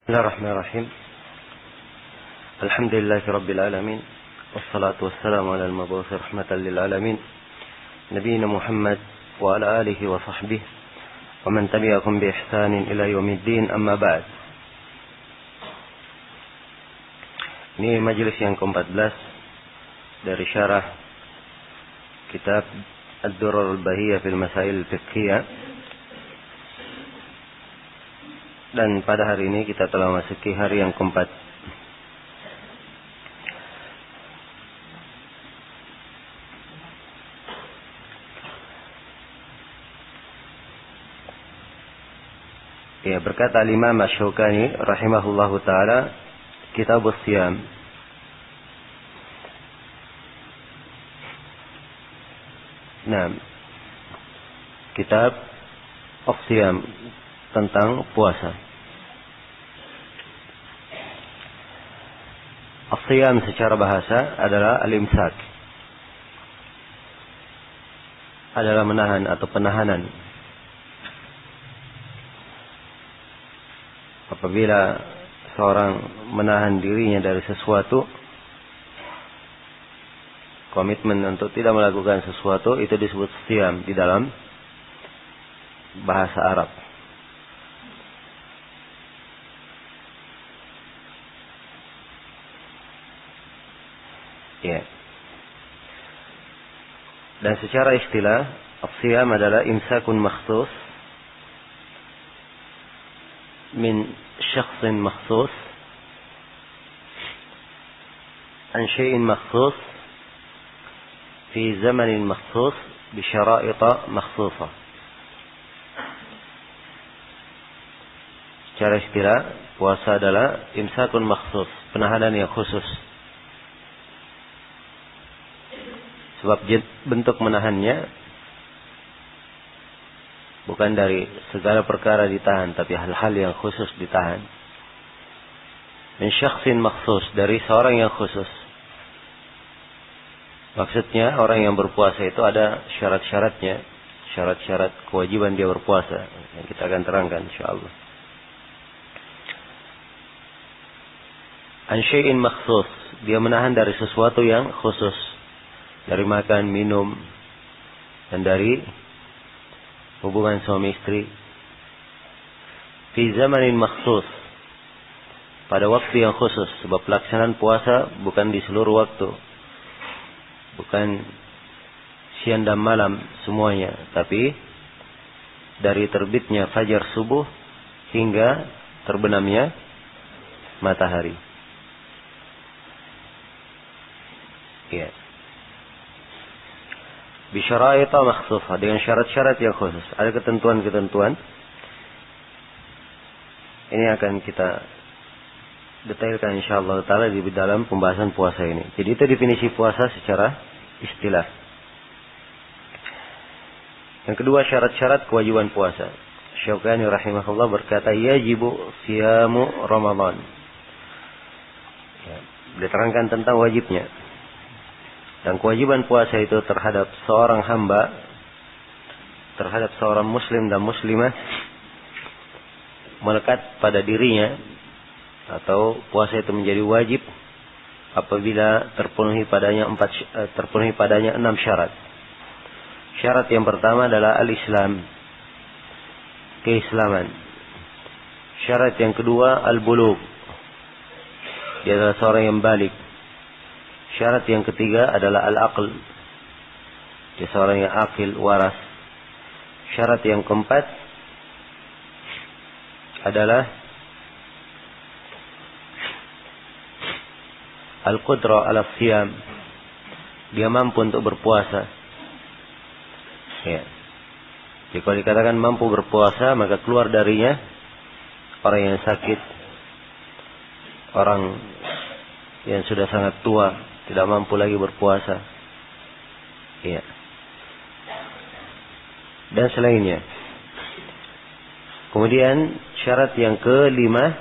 بسم الله الرحمن الرحيم. الحمد لله رب العالمين، والصلاة والسلام على المبعوث رحمة للعالمين نبينا محمد وعلى آله وصحبه ومن تبعهم بإحسان إلى يوم الدين. أما بعد. Ini majelis yang ke-14 dari syarah kitab Ad-Durar al-Bahiyah fil Masail Fiqhiyah. Dan pada hari ini kita telah memasuki hari yang keempat. Ya, berkata Imam Asy-Syaukani rahimahullahu taala, Kitab As-Siyam. Nah, Kitab As-Siyam tentang puasa. As-Siyam secara bahasa adalah al-imsak, adalah menahan atau penahanan. Apabila seorang menahan dirinya dari sesuatu, komitmen untuk tidak melakukan sesuatu, itu disebut siyam di dalam bahasa Arab. Ya. Dan secara istilah, as-siyam adalah imsakun makhsus min syakhsin makhsus an syai'in makhsus fi zamanin makhsus bi syara'ita makhsusah. Secara istilah, puasa adalah imsakun makhsus, penahanan yang khusus. Sebab bentuk menahannya bukan dari segala perkara ditahan, tapi hal-hal yang khusus ditahan. Min syakhsin makhsus, dari seorang yang khusus. Maksudnya orang yang berpuasa itu ada syarat-syaratnya, syarat-syarat kewajiban dia berpuasa, yang kita akan terangkan insyaallah. An syai'in makhsus, dia menahan dari sesuatu yang khusus, dari makan, minum, dan dari hubungan suami istri. Fi zamanin makhsus, pada waktu yang khusus. Sebab pelaksanaan puasa bukan di seluruh waktu, bukan siang dan malam semuanya, tapi dari terbitnya fajar subuh hingga terbenamnya matahari. Ya. Bisyara'ita makhsusah, dengan syarat-syarat yang khusus. Ada ketentuan-ketentuan. Ini akan kita detailkan insyaallah ta'ala di dalam pembahasan puasa ini. Jadi itu definisi puasa secara istilah. Yang kedua, syarat-syarat kewajiban puasa. Syaukani rahimahullah berkata, yajibu siyamu Ramadan. Ya, diterangkan tentang wajibnya. Dan kewajiban puasa itu terhadap seorang hamba, terhadap seorang muslim dan muslimah, melekat pada dirinya, atau puasa itu menjadi wajib apabila terpenuhi padanya 6 syarat. Syarat yang pertama adalah al-Islam, keislaman. Syarat yang kedua al-bulugh, dia adalah seorang yang baligh. Syarat yang ketiga adalah al-aql, dia seorang yang akil, waras. Syarat yang keempat adalah al-qudrah ala siyam, dia mampu untuk berpuasa. Ya. Jadi kalau dikatakan mampu berpuasa, maka keluar darinya orang yang sakit, orang yang sudah sangat tua, tidak mampu lagi berpuasa. Iya. Dan selainnya. Kemudian syarat yang kelima.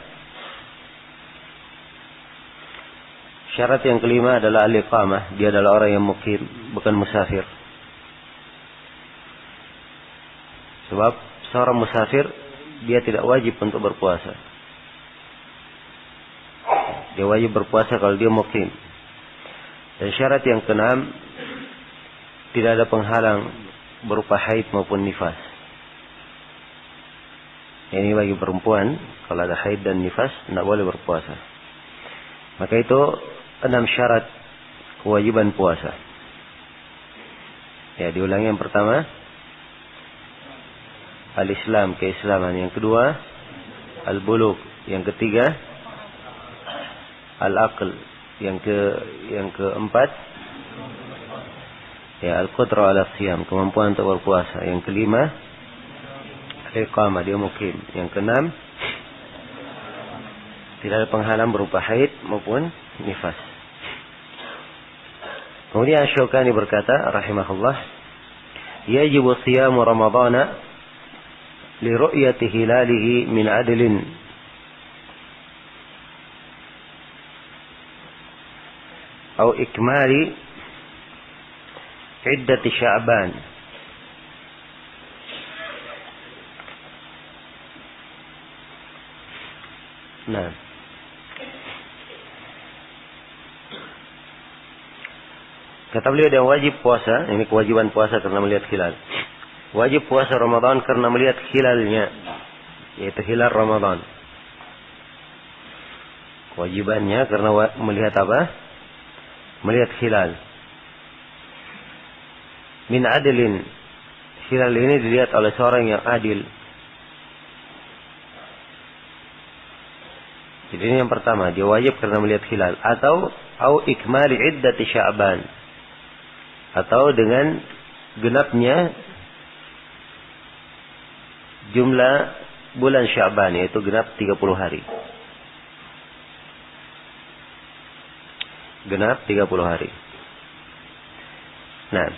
Syarat yang kelima adalah al-iqamah. Dia adalah orang yang muqim, bukan musafir. Sebab seorang musafir, dia tidak wajib untuk berpuasa. Dia wajib berpuasa kalau dia mukim. Dan syarat yang keenam, tidak ada penghalang berupa haid maupun nifas. Ini bagi perempuan, kalau ada haid dan nifas, tidak boleh berpuasa. Maka itu 6 syarat kewajiban puasa. Ya, diulangi. Yang pertama, al-Islam, keislaman. Yang kedua, al-bulugh. Yang ketiga, al-aql. Yang keempat, ya, al-qudrah ala siyam, kemampuan untuk berpuasa. Yang kelima, al-iqamah, dia mukim. Yang keenam, tidak ada penghalang berupa haid maupun nifas. Kemudian Syaukani berkata rahimahullah, yajibu siyamu ramadhana li ru'yati hilalihi min adlin atau ikmali iddati Sya'ban. Nah, kata beliau, yang wajib puasa, ini kewajiban puasa karena melihat hilal. Wajib puasa Ramadan karena melihat hilalnya, yaitu hilal Ramadan. Kewajibannya karena melihat apa? Melihat hilal. Min adilin. Hilal ini dilihat oleh seorang yang adil. Jadi ini yang pertama, dia wajib karena melihat hilal. Atau ikmali iddati Sya'ban. Atau dengan genapnya jumlah bulan Sya'ban, yaitu genap 30 hari. Genap 30 hari. Nah,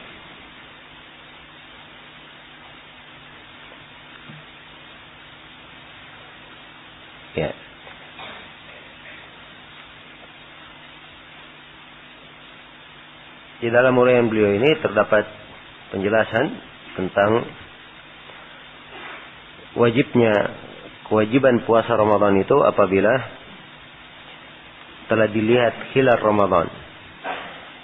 ya. Di dalam uraian beliau ini terdapat penjelasan tentang kewajiban puasa Ramadan itu apabila telah dilihat hilal Ramadan.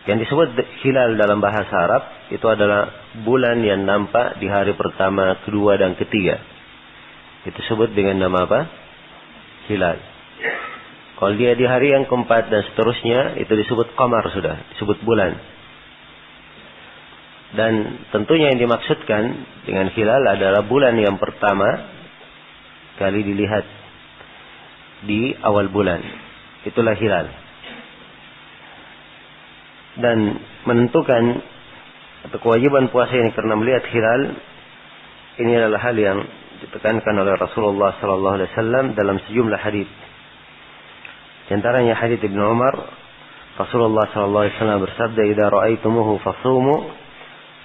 Yang disebut hilal dalam bahasa Arab itu adalah bulan yang nampak di hari pertama, kedua, dan ketiga. Itu disebut dengan nama apa? Hilal. Kalau dia di hari yang keempat dan seterusnya, itu disebut qamar sudah, disebut bulan. Dan tentunya yang dimaksudkan dengan hilal adalah bulan yang pertama kali dilihat di awal bulan. Itulah hilal. Dan menentukan atau kewajiban puasa ini karena melihat hilal, ini adalah hal yang ditekankan oleh Rasulullah SAW dalam sejumlah hadis. Di antaranya hadis Ibnu Umar, Rasulullah SAW bersabda, "Idza ra'aitumuhu fasumu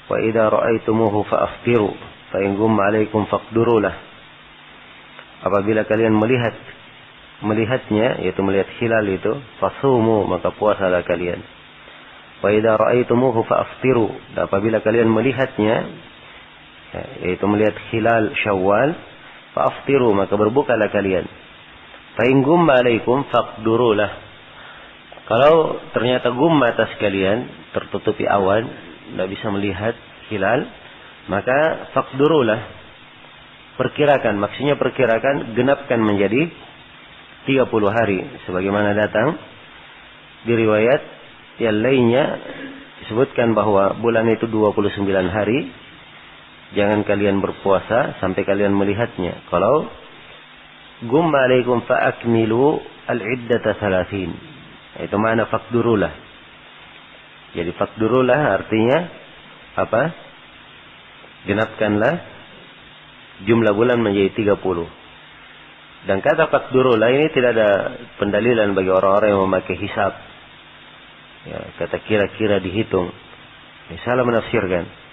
wa idza ra'aitumuhu fa'aftiru fa in gumma 'alaikum faqduru lah." Apabila kalian melihatnya, yaitu melihat hilal itu, fasumu, maka puasalah kalian. Wa idza ra'aitumuhu fa'aftiru, dan apabila kalian melihatnya, yaitu melihat hilal Syawal, fa'aftiru, maka berbukalah kalian. Fa in gumma 'alaikum faqduru lah. Kalau ternyata gumma atas kalian, tertutupi awan, tidak bisa melihat hilal, maka faqdurulah, perkirakan, maksudnya perkirakan, genapkan menjadi 30 hari sebagaimana datang di riwayat yang lainnya disebutkan bahwa bulan itu 29 hari. Jangan kalian berpuasa sampai kalian melihatnya. Kalau gumma alaikum fa'akmilu al-iddata 30, itu makna faqdurulah. Jadi faqdurulah artinya apa? Genapkanlah jumlah bulan menjadi 30. Dan kata faqdurulah ini tidak ada pendalilan bagi orang-orang yang memakai hisab. Ya, kata kira-kira dihitung. Ini salah menafsirkan.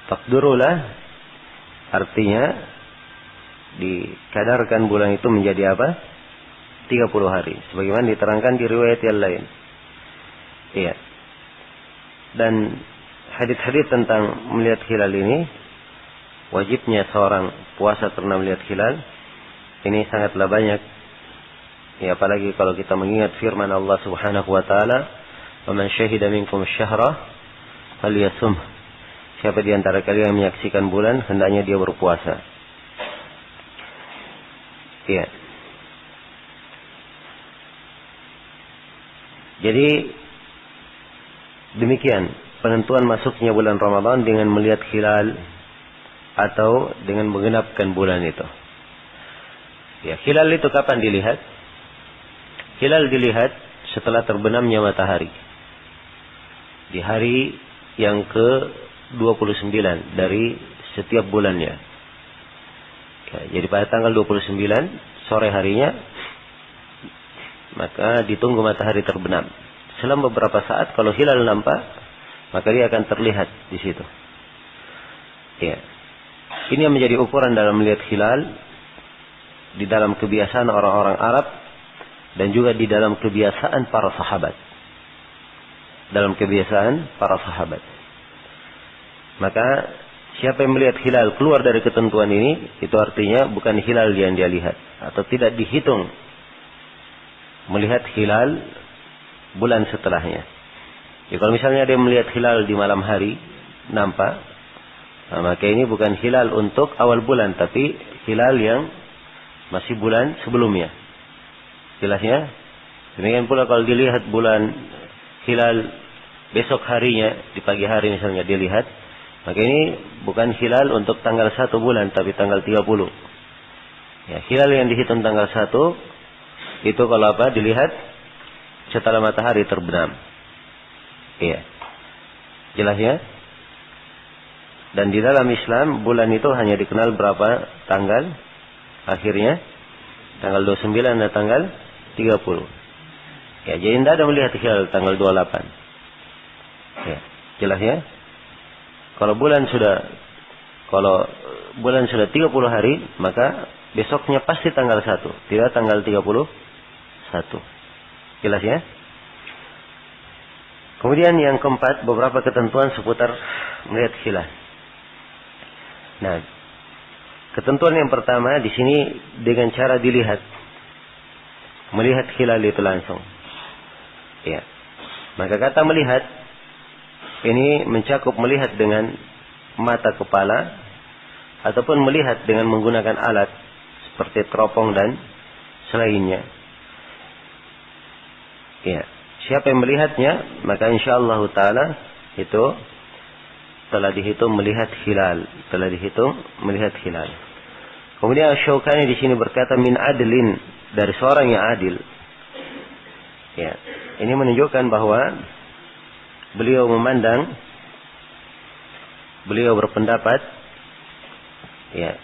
Faqdurulah artinya dikadarkan bulan itu menjadi apa? 30 hari. Sebagaimana diterangkan di riwayat yang lain. Iya. Dan hadis-hadis tentang melihat hilal ini, wajibnya seorang puasa karena melihat hilal, ini sangatlah banyak. Ya, apalagi kalau kita mengingat firman Allah Subhanahu wa taala, "Wa man syahida minkum asy-syahra falyasum." Siapa di antara kalian yang menyaksikan bulan, hendaknya dia berpuasa. Ya. Jadi demikian penentuan masuknya bulan Ramadan dengan melihat hilal atau dengan menggenapkan bulan itu. Ya, hilal itu kapan dilihat? Hilal dilihat setelah terbenamnya matahari. Di hari yang ke-29 dari setiap bulannya. Ya, jadi pada tanggal 29 sore harinya, maka ditunggu matahari terbenam. Selama beberapa saat kalau hilal nampak, maka dia akan terlihat di situ. Ya. Ini yang menjadi ukuran dalam melihat hilal di dalam kebiasaan orang-orang Arab dan juga di dalam kebiasaan para sahabat. Dalam kebiasaan para sahabat. Maka siapa yang melihat hilal keluar dari ketentuan ini, itu artinya bukan hilal yang dia lihat atau tidak dihitung melihat hilal bulan setelahnya. Ya, kalau misalnya dia melihat hilal di malam hari nampak, nah, maka ini bukan hilal untuk awal bulan, tapi hilal yang masih bulan sebelumnya. Jelasnya? Demikian pula kalau dilihat bulan hilal besok harinya, di pagi hari misalnya dilihat, maka ini bukan hilal untuk tanggal 1 bulan, tapi tanggal 30. Ya, hilal yang dihitung tanggal 1, itu kalau apa? Dilihat setelah matahari terbenam. Iya. Jelas ya? Dan di dalam Islam, bulan itu hanya dikenal berapa tanggal? Akhirnya, tanggal 29 dan tanggal 30. Ya, jadi tidak ada melihat hilal tanggal 28. Ya, jelas ya? Kalau bulan sudah 30 hari, maka besoknya pasti tanggal 1, tidak tanggal 31. Jelas ya? Kemudian yang keempat, beberapa ketentuan seputar melihat hilal. Nah, ketentuan yang pertama di sini dengan cara dilihat. Melihat hilal itu langsung. Ya. Maka kata melihat ini mencakup melihat dengan mata kepala ataupun melihat dengan menggunakan alat seperti teropong dan selainnya. Ya, siapa yang melihatnya, maka insyaallah taala itu telah dihitung melihat hilal, Kemudian Asy-Syaukani di sini berkata min adlin, dari seorang yang adil. Ya, ini menunjukkan bahwa beliau berpendapat, ya,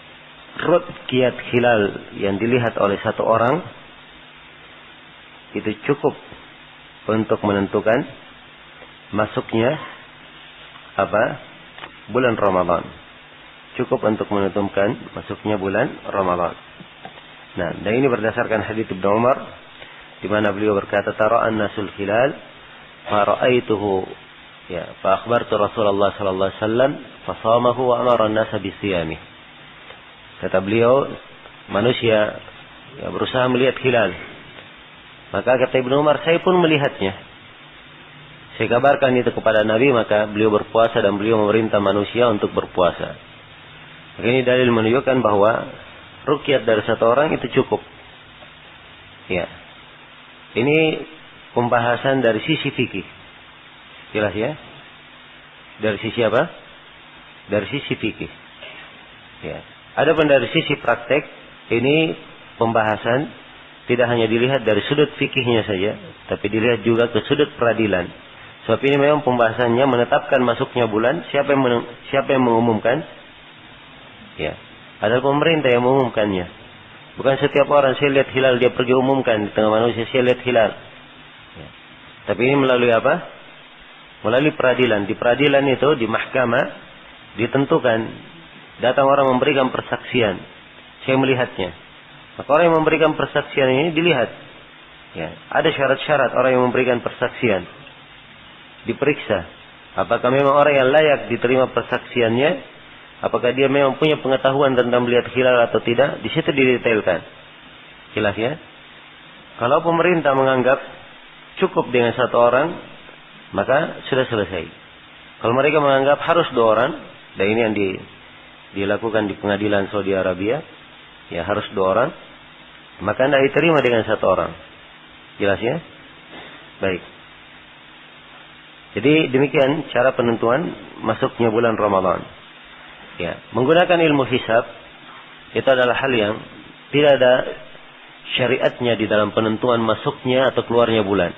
ru'yat hilal yang dilihat oleh satu orang itu cukup untuk menentukan masuknya bulan Ramadan. Cukup untuk menentukan masuknya bulan Ramadan. Nah, dan ini berdasarkan hadits Ibnu Umar di mana beliau berkata, "Tara'an nasul hilal fa ra'aituhu fa akhbartu Rasulullah sallallahu alaihi wasallam fa shamahu wa amara an-nasa bi siyamih." Kata beliau, manusia berusaha melihat hilal. Maka kata Ibnu Umar, saya pun melihatnya. Saya kabarkan itu kepada Nabi, maka beliau berpuasa dan beliau memerintah manusia untuk berpuasa. Maka ini dalil menunjukkan bahwa ruqyat dari satu orang itu cukup. Ya. Ini pembahasan dari sisi fikih. Jelas ya? Dari sisi apa? Dari sisi fikih. Ya. Adapun dari sisi praktek, ini pembahasan tidak hanya dilihat dari sudut fikihnya saja, tapi dilihat juga ke sudut peradilan. Sebab ini memang pembahasannya menetapkan masuknya bulan, siapa yang mengumumkan? Ya, adalah pemerintah yang mengumumkannya. Bukan setiap orang saya lihat hilal dia pergi umumkan di tengah manusia saya lihat hilal. Ya. Tapi ini melalui apa? Melalui peradilan. Di peradilan itu di mahkamah ditentukan, datang orang memberikan persaksian, saya melihatnya. Maka orang yang memberikan persaksian ini dilihat. Ya, ada syarat-syarat orang yang memberikan persaksian. Diperiksa, apakah memang orang yang layak diterima persaksiannya, apakah dia memang punya pengetahuan tentang melihat hilal atau tidak. Di situ didetailkan. Jelas ya? Kalau pemerintah menganggap cukup dengan 1 orang, maka sudah selesai. Kalau mereka menganggap harus 2 orang, dan ini yang dilakukan di pengadilan Saudi Arabia, ya harus 2 orang, maka tidak diterima dengan 1 orang. Jelas ya? Baik. Jadi demikian cara penentuan masuknya bulan Ramadan. Ya, menggunakan ilmu hisab itu adalah hal yang tidak ada syariatnya di dalam penentuan masuknya atau keluarnya bulan.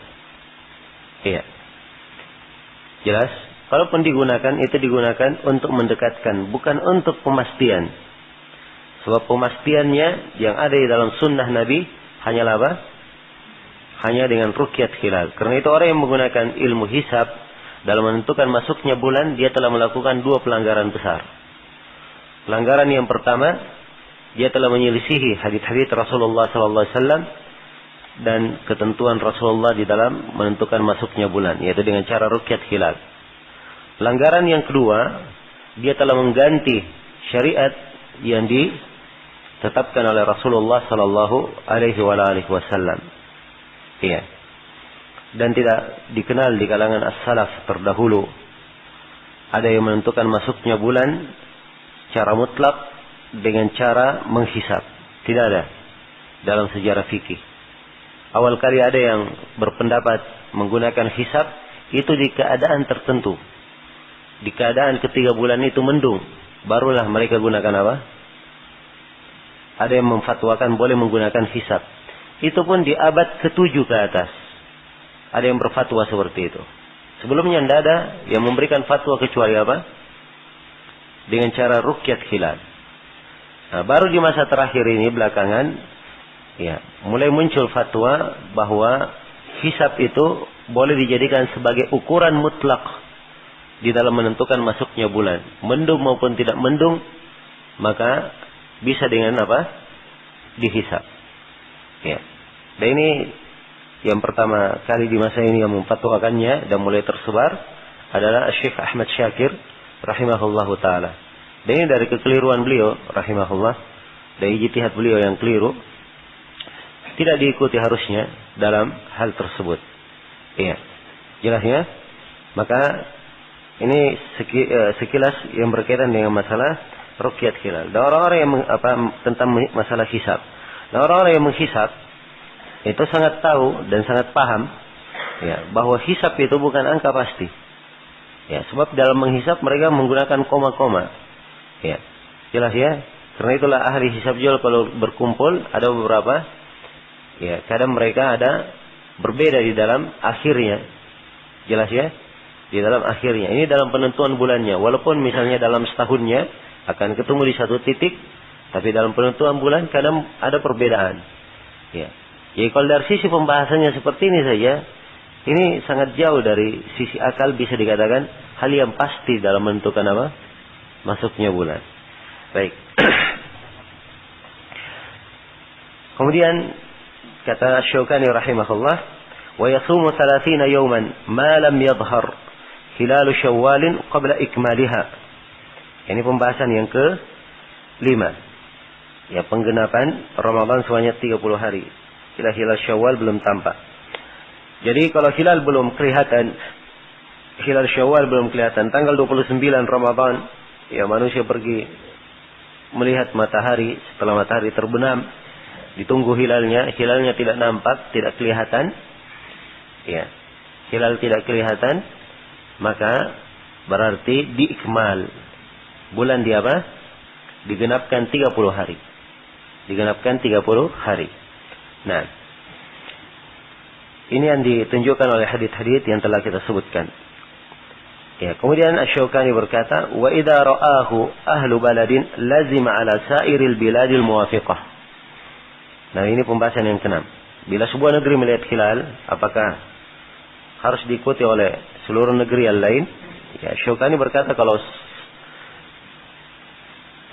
Iya. Jelas? Kalaupun digunakan, itu digunakan untuk mendekatkan, bukan untuk pemastian. Sebab pemastiannya yang ada di dalam sunnah Nabi hanyalah apa? Hanya dengan ruqyat hilal. Karena itu orang yang menggunakan ilmu hisab dalam menentukan masuknya bulan, dia telah melakukan 2 pelanggaran besar. Pelanggaran yang pertama, dia telah menyelisihi hadits-hadits Rasulullah SAW dan ketentuan Rasulullah di dalam menentukan masuknya bulan, yaitu dengan cara ruqyat hilal. Pelanggaran yang kedua, dia telah mengganti syariat yang ditetapkan oleh Rasulullah SAW. Iya. Dan tidak dikenal di kalangan as-salaf terdahulu. Ada yang menentukan masuknya bulan secara mutlak dengan cara menghisab. Tidak ada dalam sejarah fikih. Awal kali ada yang berpendapat menggunakan hisab itu di keadaan tertentu. Di keadaan ketiga bulan itu mendung, barulah mereka gunakan apa? Ada yang memfatwakan boleh menggunakan hisab. Itu pun di abad ke-7 ke atas. Ada yang berfatwa seperti itu. Sebelumnya tidak ada yang memberikan fatwa kecuali apa? Dengan cara ruqyat hilal. Nah, baru di masa terakhir ini belakangan, ya, mulai muncul fatwa bahwa hisab itu boleh dijadikan sebagai ukuran mutlak di dalam menentukan masuknya bulan. Mendung maupun tidak mendung, maka bisa dengan apa? Dihisab. Ya. Dan ini yang pertama kali di masa ini yang memfatwakannya dan mulai tersebar adalah Syekh Ahmad Syakir rahimahullahu taala. Dan ini dari kekeliruan beliau rahimahullah, dari ijtihad beliau yang keliru, tidak diikuti harusnya dalam hal tersebut. Iya. Jelas ya? Maka ini sekilas yang berkaitan dengan masalah ruqyat hilal. Dan orang-orang yang tentang masalah hisab. Dan orang-orang yang menghisab itu sangat tahu dan sangat paham, ya, bahwa hisab itu bukan angka pasti. Ya, sebab dalam menghisab mereka menggunakan koma-koma. Ya, jelas ya. Karena itulah ahli hisab jual kalau berkumpul ada beberapa. Ya, kadang mereka ada berbeda di dalam akhirnya. Jelas ya. Di dalam akhirnya. Ini dalam penentuan bulannya. Walaupun misalnya dalam setahunnya akan ketemu di satu titik, tapi dalam penentuan bulan kadang ada perbedaan. Ya. Jadi kalau dari sisi pembahasannya seperti ini saja, ini sangat jauh dari sisi akal bisa dikatakan hal yang pasti dalam menentukan apa? Masuknya bulan. Baik. Kemudian kata Syaukani rahimahullah, wa yasumu 30 yawman ma lam yadhhar hilal Syawal qabla ikmaliha. Ini pembahasan yang ke-5. Ya, penggenapan Ramadan sebanyak 30 hari. Hilal Syawal belum tampak. Jadi kalau hilal belum kelihatan, hilal Syawal belum kelihatan, tanggal 29 Ramadan, ya manusia pergi melihat matahari, setelah matahari terbenam, ditunggu hilalnya tidak nampak, tidak kelihatan. Ya. Hilal tidak kelihatan, maka berarti diikmal. Bulan di apa? Digenapkan 30 hari. Digenapkan 30 hari. Nah, ini yang ditunjukkan oleh hadits-hadits yang telah kita sebutkan. Ya, kemudian Asy-Syaukani berkata, wa idza ra'ahu ahlu baladin lazima 'ala sa'iril biladil muwafiqah. Nah, ini pembahasan yang ke-6. Bila sebuah negeri melihat hilal, apakah harus diikuti oleh seluruh negeri yang lain? Ya, Syaukani berkata kalau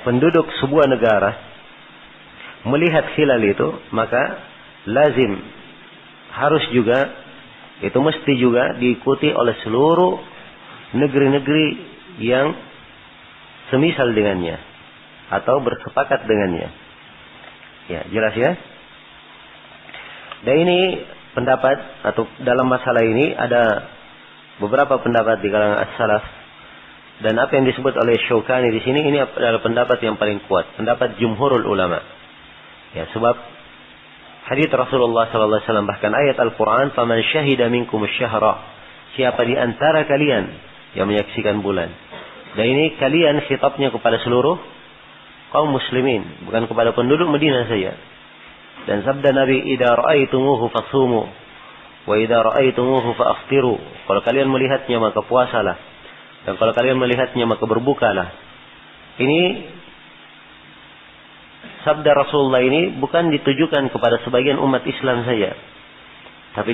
penduduk sebuah negara melihat hilal itu, maka lazim harus juga, itu mesti juga diikuti oleh seluruh negeri-negeri yang semisal dengannya atau bersepakat dengannya. Ya, jelas ya. Dan ini pendapat atau dalam masalah ini ada beberapa pendapat di kalangan as-salaf, dan apa yang disebut oleh Syaukani di sini ini adalah pendapat yang paling kuat, pendapat jumhurul ulama. Ya, sebab hadits Rasulullah sallallahu alaihi wasallam, bahkan ayat Al-Qur'an, "Faman syahida minkum asy-syahra", siapa di antara kalian yang menyaksikan bulan. Dan ini kalian khitabnya kepada seluruh kaum muslimin, bukan kepada penduduk Madinah saja. Dan sabda Nabi, "Idza ra'aitumuhu fasumu wa idza ra'aitumuhu fa'aftiru." Kalau kalian melihatnya maka puasalah, dan kalau kalian melihatnya maka berbukalah. Ini sabda Rasulullah ini bukan ditujukan kepada sebagian umat Islam saja, tapi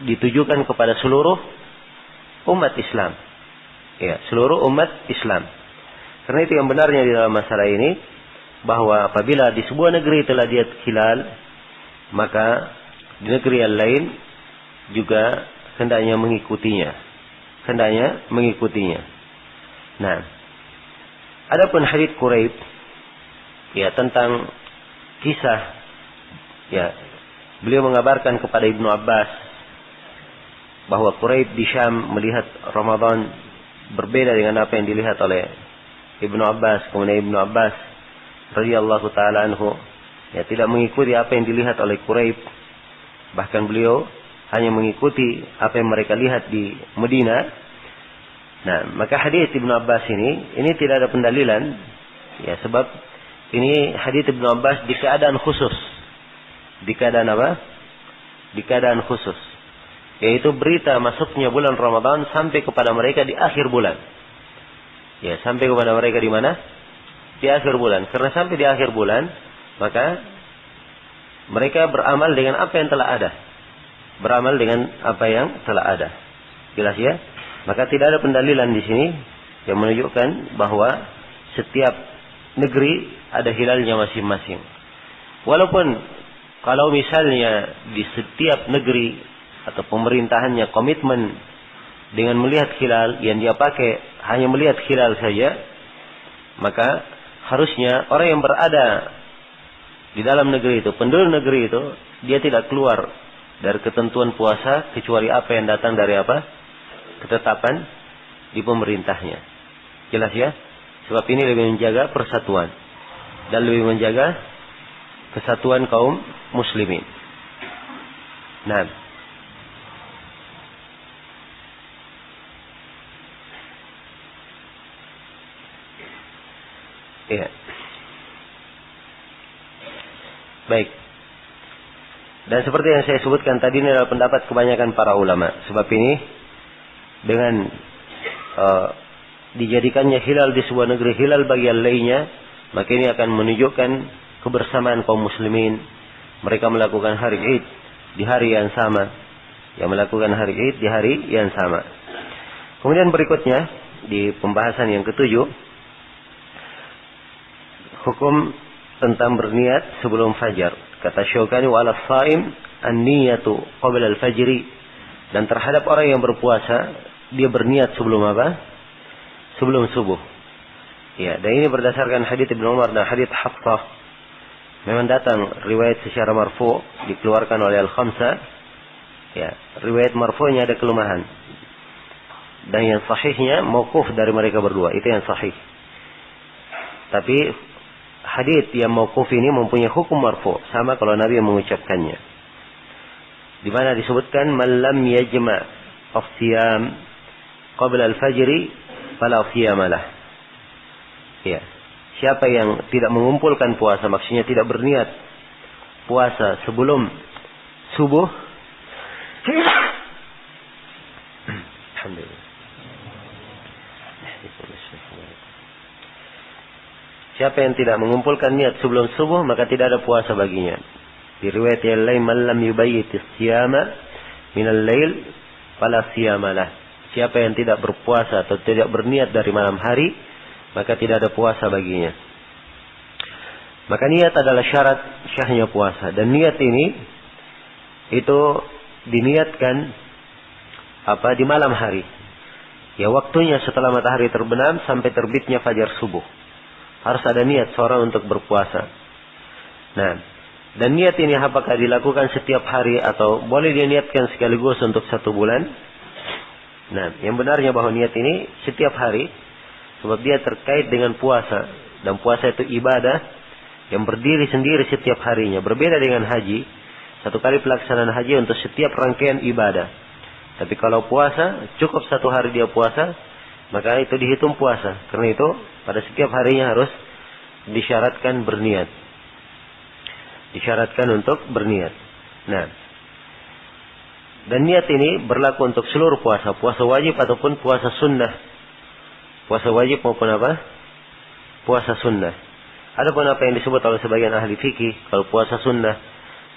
ditujukan kepada seluruh umat Islam. Ya, seluruh umat Islam. Karena itu yang benarnya di dalam masalah ini, bahwa apabila di sebuah negeri telah lihat hilal, maka di negeri yang lain juga hendaknya mengikutinya. Nah, adapun hadits Quraib, ya, tentang kisah, ya, beliau mengabarkan kepada Ibnu Abbas bahwa Quraib di Syam melihat Ramadan berbeda dengan apa yang dilihat oleh Ibnu Abbas. Kemudian Ibnu Abbas radhiyallahu taala anhu, ya, tidak mengikuti apa yang dilihat oleh Quraib, bahkan beliau hanya mengikuti apa yang mereka lihat di Madinah. Nah, maka hadits Ibnu Abbas ini tidak ada pendalilan, ya, sebab ini hadits Ibnu Abbas di keadaan khusus. Di keadaan apa? Di keadaan khusus, yaitu berita masuknya bulan Ramadan sampai kepada mereka di akhir bulan. Ya, sampai kepada mereka di mana? Di akhir bulan. Karena sampai di akhir bulan, maka mereka beramal dengan apa yang telah ada. Beramal dengan apa yang telah ada. Jelas ya? Maka tidak ada pendalilan di sini yang menunjukkan bahwa setiap negeri ada hilalnya masing-masing. Walaupun kalau misalnya di setiap negeri atau pemerintahannya komitmen dengan melihat hilal, yang dia pakai hanya melihat hilal saja, maka harusnya orang yang berada di dalam negeri itu, penduduk negeri itu, dia tidak keluar dari ketentuan puasa kecuali apa yang datang dari apa? Ketetapan di pemerintahnya. Jelas ya? Sebab ini lebih menjaga persatuan dan lebih menjaga kesatuan kaum muslimin. Nah, iya. Baik. Dan seperti yang saya sebutkan tadi, ini adalah pendapat kebanyakan para ulama. Sebab ini dengan dijadikannya hilal di sebuah negeri hilal bagi yang lainnya, maka ini akan menunjukkan kebersamaan kaum muslimin. Mereka melakukan hari Id di hari yang sama, yang melakukan hari Id di hari yang sama. Kemudian berikutnya di pembahasan yang ketujuh, hukum tentang berniat sebelum fajar. Kata Syaukani, wa ala shaim an-niyatu qabla al-fajri, dan terhadap orang yang berpuasa dia berniat sebelum apa? Sebelum subuh. Ya, dan ini berdasarkan hadits Ibnu Umar dan hadits Hafsah. Memang datang riwayat secara marfu dikeluarkan oleh Al-Khamsah. Ya, riwayat marfu'nya ada kelemahan. Dan yang sahihnya mauquf dari mereka berdua, itu yang sahih. Tapi hadits yang mauquf ini mempunyai hukum marfu, sama kalau Nabi yang mengucapkannya. Di mana disebutkan man lam yajma' as-siyam qabla al-fajri fala siyamalah. Ya. Siapa yang tidak mengumpulkan puasa, maksudnya tidak berniat puasa sebelum subuh, alhamdulillah. Siapa yang tidak mengumpulkan niat sebelum subuh, maka tidak ada puasa baginya. Di riwayat yang lain, man lam yubayyit as-siyama min al-lail fala siyamalah. Siapa yang tidak berpuasa atau tidak berniat dari malam hari, maka tidak ada puasa baginya. Maka niat adalah syarat syahnya puasa. Dan niat ini itu diniatkan di malam hari. Ya, waktunya setelah matahari terbenam sampai terbitnya fajar subuh. Harus ada niat seorang untuk berpuasa. Nah, Dan niat ini apakah dilakukan setiap hari atau boleh diniatkan sekaligus untuk 1 bulan? Nah, yang benarnya bahwa niat ini setiap hari, sebab dia terkait dengan puasa. Dan puasa itu ibadah yang berdiri sendiri setiap harinya. Berbeda dengan haji, 1 kali pelaksanaan haji untuk setiap rangkaian ibadah. Tapi kalau puasa, cukup 1 hari dia puasa, maka itu dihitung puasa. Karena itu, pada setiap harinya harus disyaratkan berniat. Disyaratkan untuk berniat. Nah, dan niat ini berlaku untuk seluruh puasa. Puasa wajib ataupun puasa sunnah. Puasa wajib maupun apa? Puasa sunnah. Adapun apa yang disebut oleh sebagian ahli fikih, kalau puasa sunnah,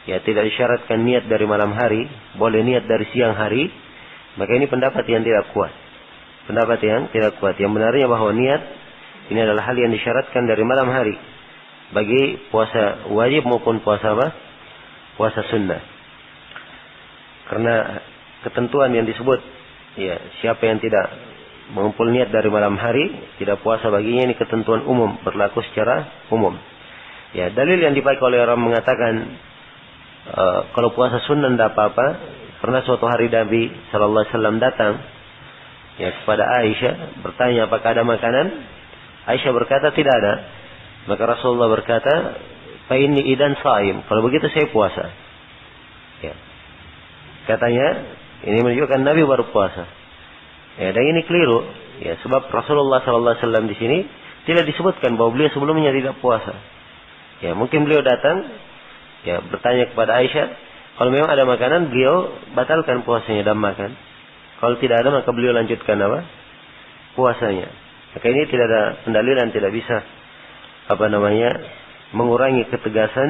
ya tidak disyaratkan niat dari malam hari, boleh niat dari siang hari, maka ini pendapat yang tidak kuat. Pendapat yang tidak kuat. Yang benarnya bahwa niat ini adalah hal yang disyaratkan dari malam hari bagi puasa wajib maupun puasa apa? Puasa sunnah. Karena ketentuan yang disebut, ya, siapa yang tidak mengumpul niat dari malam hari, tidak puasa baginya, ini ketentuan umum, berlaku secara umum. Ya, dalil yang dipakai oleh orang mengatakan kalau puasa sunnah tidak apa-apa. Pernah suatu hari Nabi sallallahu alaihi wasallam datang ya kepada Aisyah bertanya apakah ada makanan. Aisyah berkata tidak ada. Maka Rasulullah berkata, "Fa inni idan shaim." Kalau begitu saya puasa. Ya. Katanya, ini menunjukkan Nabi baru puasa. Ya, dan ini keliru. Ya, sebab Rasulullah sallallahu alaihi wasallam di sini tidak disebutkan bahwa beliau sebelumnya tidak puasa. Ya, mungkin beliau datang ya bertanya kepada Aisyah, kalau memang ada makanan beliau batalkan puasanya dan makan. Kalau tidak ada maka beliau lanjutkan apa? Puasanya. Maka ini tidak ada pendalilan, tidak bisa mengurangi ketegasan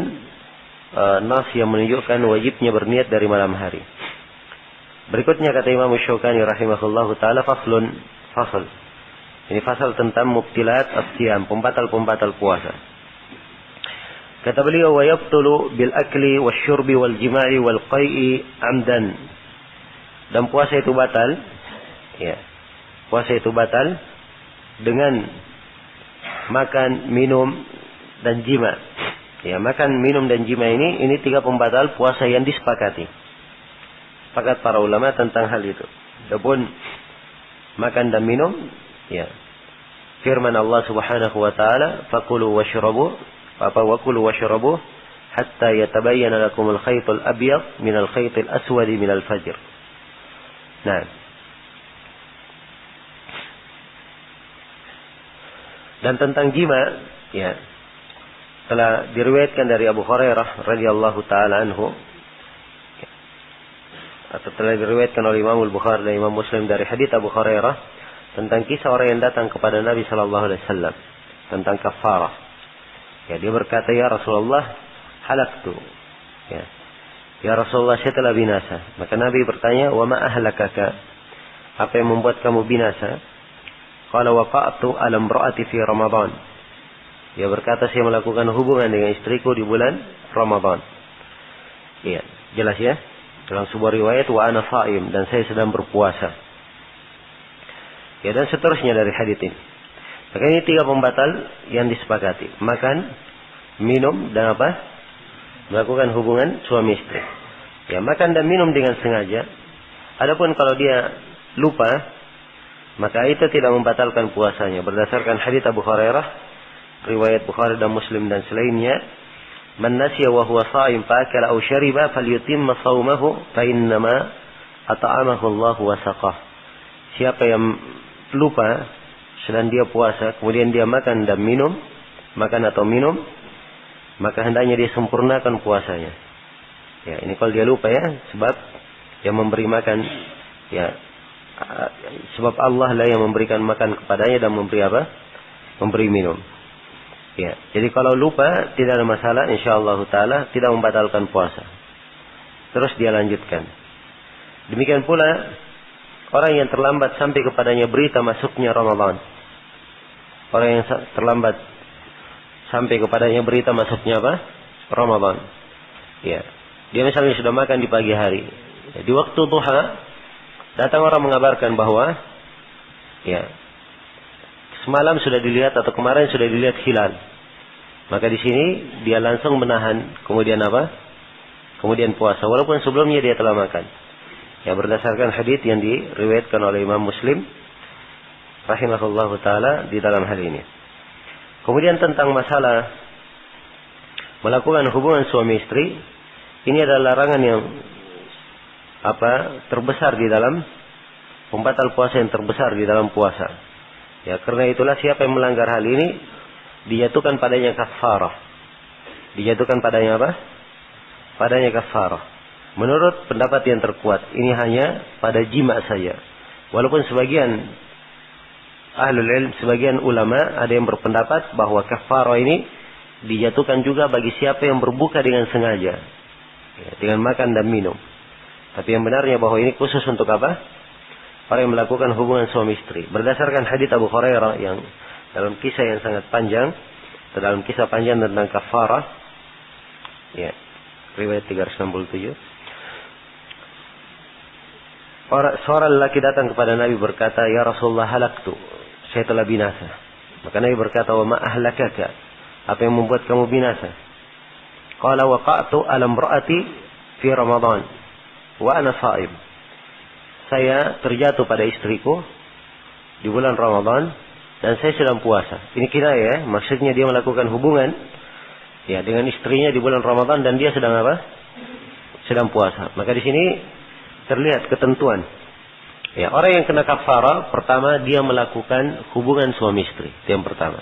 nas yang menunjukkan wajibnya berniat dari malam hari. Berikutnya kata Imam Syaukani rahimahullahu taala, fasl. Ini fasal tentang mubtilat as-siyam, pembatal-pembatal puasa. Kata beliau, wa yabtulu bil akli wasyurbi wal jima'i wal qai'i amdan. Dan puasa itu batal, ya. Puasa itu batal dengan makan, minum dan jima. Ya, makan, minum dan jima ini 3 pembatal puasa yang disepakati. Sepakat para ulama tentang hal itu. Adapun makan dan minum, ya. Firman Allah Subhanahu wa taala, "Fakulu washrabu" wakulu washrabu hatta yatabayyana lakumul khaytul abyad minal khaytil aswadi minal fajr. Nah. Dan tentang jima, ya, telah diriwayatkan dari Abu Hurairah radhiyallahu taala anhu, atau telah diriwayatkan oleh Imam Al-Bukhari dan Imam Muslim dari hadits Abu Hurairah tentang kisah orang yang datang kepada Nabi sallallahu alaihi wasallam tentang kafarah. Ya, dia berkata, "Ya Rasulullah, halaktu." Ya Rasulullah, saya telah binasa. Maka Nabi bertanya, "Wa ma ahlakaka?" Apa yang membuat kamu binasa? Qala waqa'tu ala imra'ati fi Ramadan. Dia berkata, saya melakukan hubungan dengan istriku di bulan Ramadan. Iya, jelas ya. Dalam sebuah riwayat, wa ana sha'im, dan saya sedang berpuasa. Ya, dan seterusnya dari hadits ini. Maka ini 3 pembatal yang disepakati. Makan, minum, dan apa? Melakukan hubungan suami istri. Ya, makan dan minum dengan sengaja. Adapun kalau dia lupa, maka itu tidak membatalkan puasanya. Berdasarkan hadits Abu Hurairah, riwayat Bukhari dan Muslim dan selainnya, "Man nasiya wa huwa sha'im fa akala aw shariba falyutimma shaumahu fa innama at'amahu Allah wa saqah." Siapa yang lupa sedang dia puasa, kemudian dia makan dan minum, makan atau minum, maka hendaknya dia sempurnakan puasanya. Ya, ini kalau dia lupa ya, sebab yang memberi makan, ya, sebab Allah lah yang memberikan makan kepadanya dan memberi apa? Memberi minum. Ya, jadi kalau lupa tidak ada masalah, insyaallah taala tidak membatalkan puasa. Terus dia lanjutkan. Demikian pula orang yang terlambat sampai kepadanya berita masuknya Ramadan. Orang yang terlambat sampai kepadanya berita masuknya apa? Ramadan. Ya. Dia misalnya sudah makan di pagi hari. Ya, di waktu duha datang orang mengabarkan bahwa ya, semalam sudah dilihat atau kemarin sudah dilihat hilal. Maka di sini dia langsung menahan, kemudian apa? Kemudian puasa, walaupun sebelumnya dia telah makan. Ya, berdasarkan hadits yang diriwayatkan oleh Imam Muslim rahimahullahu taala di dalam hal ini. Kemudian tentang masalah melakukan hubungan suami istri, ini adalah larangan yang terbesar di dalam pembatal puasa, yang terbesar di dalam puasa. Ya, karena itulah siapa yang melanggar hal ini dijatuhkan padanya kafarah. Dijatuhkan padanya apa? Padanya kafarah. Menurut pendapat yang terkuat, ini hanya pada jima saja. Walaupun sebagian ahlul ilm, sebagian ulama ada yang berpendapat bahwa kafarah ini dijatuhkan juga bagi siapa yang berbuka dengan sengaja, ya, dengan makan dan minum. Tapi yang benarnya bahwa ini khusus untuk apa? Orang yang melakukan hubungan suami istri. Berdasarkan hadits Abu Hurairah yang dalam kisah yang sangat panjang, dalam kisah panjang tentang kafarah, ya, riwayat 367. Seorang lelaki datang kepada Nabi berkata, "Ya Rasulullah, halaktu, saya telah binasa." Maka Nabi berkata, "Wa ma ahlakaka?" Apa yang membuat kamu binasa? Qala waqa'tu ala imra'ati fi Ramadan wa ana sha'im. Saya terjatuh pada istriku di bulan Ramadan dan saya sedang puasa. Ini kira ya, maksudnya dia melakukan hubungan ya dengan istrinya di bulan Ramadan dan dia sedang apa? Sedang puasa. Maka di sini terlihat ketentuan. Ya, orang yang kena kafarah, pertama dia melakukan hubungan suami istri. Itu yang pertama.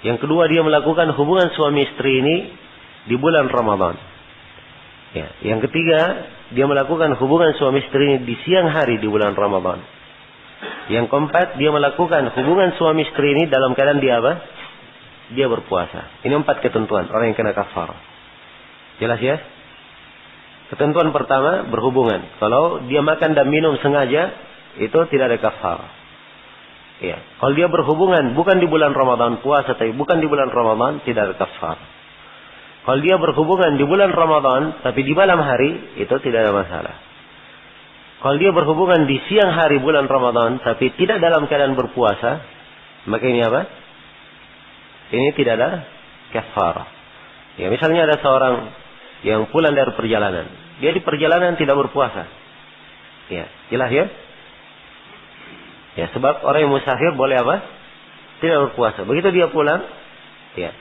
Yang kedua, dia melakukan hubungan suami istri ini di bulan Ramadan. Ya, yang ketiga, dia melakukan hubungan suami istri ini di siang hari di bulan Ramadan. Yang keempat, dia melakukan hubungan suami istri ini dalam keadaan dia apa? Dia berpuasa. Ini 4 ketentuan orang yang kena kafarah. Jelas ya? Ketentuan pertama, berhubungan. Kalau dia makan dan minum sengaja, itu tidak ada kafarah. Ya. Kalau dia berhubungan bukan di bulan Ramadan, puasa tapi bukan di bulan Ramadan, tidak ada kafarah. Kalau dia berhubungan di bulan Ramadan tapi di malam hari, itu tidak ada masalah. Kalau dia berhubungan di siang hari bulan Ramadan tapi tidak dalam keadaan berpuasa, maka ini apa? Ini tidak ada kafarah. Ya, misalnya ada seorang yang pulang dari perjalanan. Dia di perjalanan tidak berpuasa. Ya, jelas ya? Ya, sebab orang yang musafir boleh apa? Tidak berpuasa. Begitu dia pulang, ya,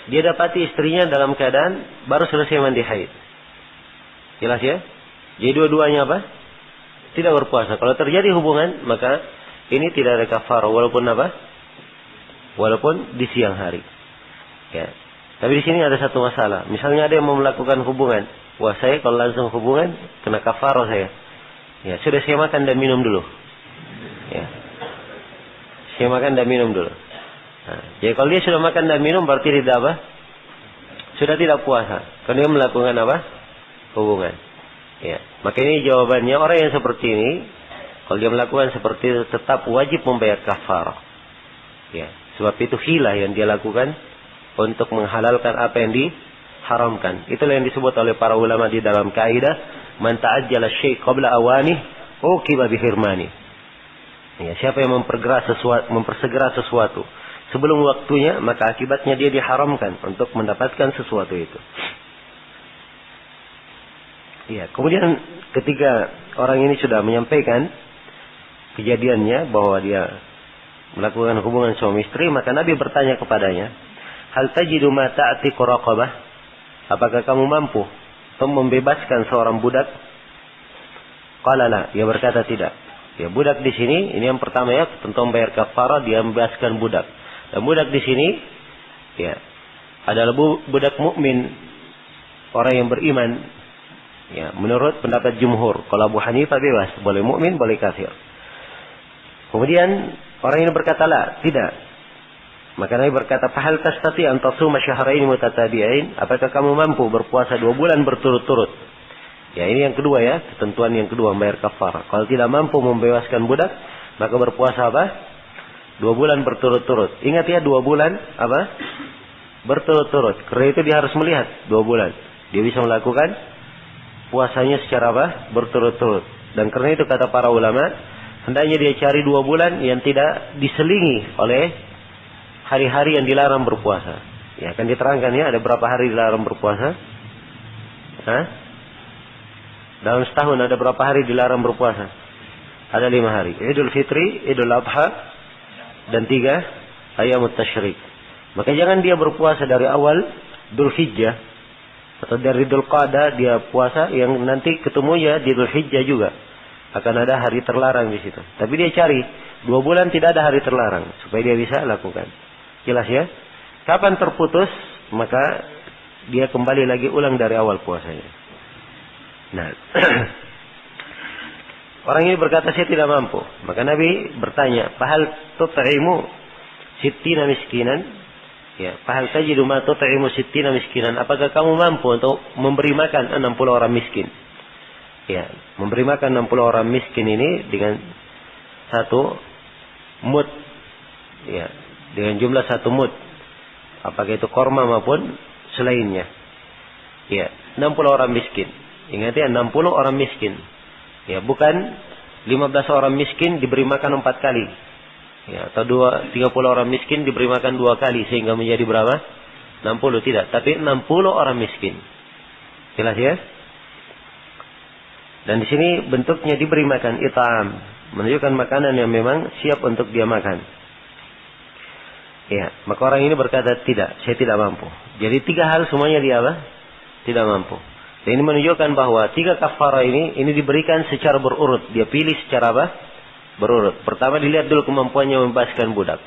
dia dapati istrinya dalam keadaan baru selesai mandi haid. Jelas ya? Jadi dua-duanya apa? Tidak berpuasa. Kalau terjadi hubungan, maka ini tidak ada kafarah walaupun apa? Walaupun di siang hari. Ya. Tapi di sini ada satu masalah. Misalnya ada yang mau melakukan hubungan. Wah, saya kalau langsung hubungan kena kafarah saya. Ya, sudah saya makan dan minum dulu. Ya. Saya makan dan minum dulu. Nah, jadi kalau dia sudah makan dan minum berarti tidak apa? Sudah tidak puasa. Karena dia melakukan apa? Hubungan. Ya. Maka ini jawabannya, orang yang seperti ini, kalau dia melakukan seperti itu tetap wajib membayar kafarah. Ya. Sebab itu hilah yang dia lakukan untuk menghalalkan apa yang diharamkan. Itulah yang disebut oleh para ulama di dalam kaidah, man ta'ajjala syai' qabla awanih uqiba bihirmani. Ya, siapa yang mempersegera sesuatu sebelum waktunya, maka akibatnya dia diharamkan untuk mendapatkan sesuatu itu. Ya, kemudian ketika orang ini sudah menyampaikan kejadiannya bahwa dia melakukan hubungan suami istri, maka Nabi bertanya kepadanya, hal tajidu ma ta'tiqu raqabah? Apakah kamu mampu untuk membebaskan seorang budak? Qala la, dia berkata tidak. Ya, budak di sini, ini yang pertama ya, tentu membayar kafarah, dia membebaskan budak. Dan budak di sini, ya, adalah budak mukmin, orang yang beriman. Ya, menurut pendapat jumhur, kalau Abu Hanifah bebas, boleh mukmin, boleh kafir. Kemudian orang ini berkata la, tidak. Maka Nabi berkata, fahal tastati an tasuma syahrain mutatabi'ain? Apakah kamu mampu berpuasa 2 bulan berturut-turut? Ya, ini yang kedua ya, ketentuan yang kedua, membayar kafarah. Kalau tidak mampu membebaskan budak, maka berpuasa apa? 2 bulan berturut-turut. Ingat ya, 2 bulan apa? Berturut-turut. Karena itu dia harus melihat 2 bulan. Dia bisa melakukan puasanya secara apa? Berturut-turut. Dan karena itu kata para ulama, hendaknya dia cari 2 bulan yang tidak diselingi oleh hari-hari yang dilarang berpuasa. Ya, akan diterangkan ya, ada berapa hari dilarang berpuasa? Hah? Dalam setahun ada berapa hari dilarang berpuasa? Ada 5 hari. Idul Fitri, Idul Adha, dan 3 Ayyamut Tasyrik. Maka jangan dia berpuasa dari awal Dzul Hijjah atau dari Dzul Qa'dah dia puasa yang nanti ketemu ya di Dzul Hijjah juga. Akan ada hari terlarang di situ. Tapi dia cari 2 bulan tidak ada hari terlarang supaya dia bisa lakukan. Jelas ya? Kapan terputus, maka dia kembali lagi ulang dari awal puasanya. Nah, orang ini berkata saya tidak mampu. Maka Nabi bertanya, "Fahal tut'imu sittina miskinan?" Ya, "Fahal tajidu ma tut'imu sittina miskinan?" Apakah kamu mampu untuk memberi makan 60 orang miskin? Ya, memberi makan 60 orang miskin ini dengan 1 mud. Ya, dengan jumlah 1 mud. Apakah itu korma maupun selainnya. Ya, 60 orang miskin. Ingat ya, 60 orang miskin. Ya, bukan 15 orang miskin diberi makan 4 kali. Ya, atau 30 orang miskin diberi makan 2 kali sehingga menjadi berapa? 60 tidak, tapi 60 orang miskin. Jelas ya? Dan di sini bentuknya diberi makan it'am, menunjukkan makanan yang memang siap untuk dia makan. Ya, maka orang ini berkata tidak, saya tidak mampu. Jadi 3 hal semuanya dia apa? Tidak mampu. Dan ini menunjukkan bahwa 3 kafarah ini diberikan secara berurut. Dia pilih secara apa? Berurut. Pertama dilihat dulu kemampuannya membebaskan budak.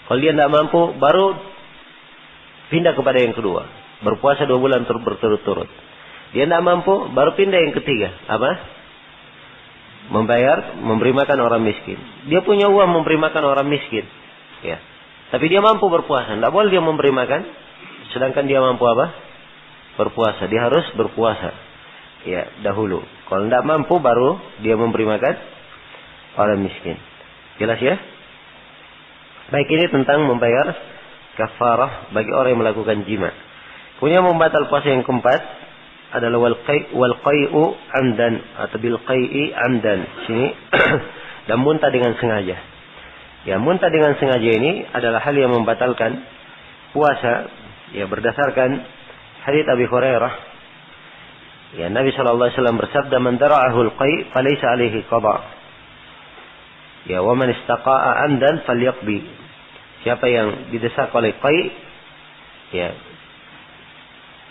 Kalau dia tidak mampu, baru pindah kepada yang kedua. Berpuasa 2 bulan berturut-turut. Dia tidak mampu, baru pindah yang ketiga. Apa? Memberi makan orang miskin. Dia punya uang memberi makan orang miskin. Ya. Tapi dia mampu berpuasa. Tidak boleh dia memberi makan. Sedangkan dia mampu apa? Berpuasa. Dia harus berpuasa. Ya, dahulu. Kalau tidak mampu baru dia memberi makan orang miskin. Jelas ya? Baik, ini tentang membayar kafarah bagi orang yang melakukan jima. Punya membatal puasa yang keempat adalah wal qai'u amdan atau bil qai'i amdan. Sini dan muntah dengan sengaja. Ya, muntah dengan sengaja ini adalah hal yang membatalkan puasa. Ya, berdasarkan hadits Abi Hurairah. Ya, Nabi sallallahu alaihi wasallam bersabda, "Man dara'ahu al-qai' falaysa alaihi qada." Ya, wa man istaqa'a amdan falyaqbi. Siapa yang didesak oleh qai', ya,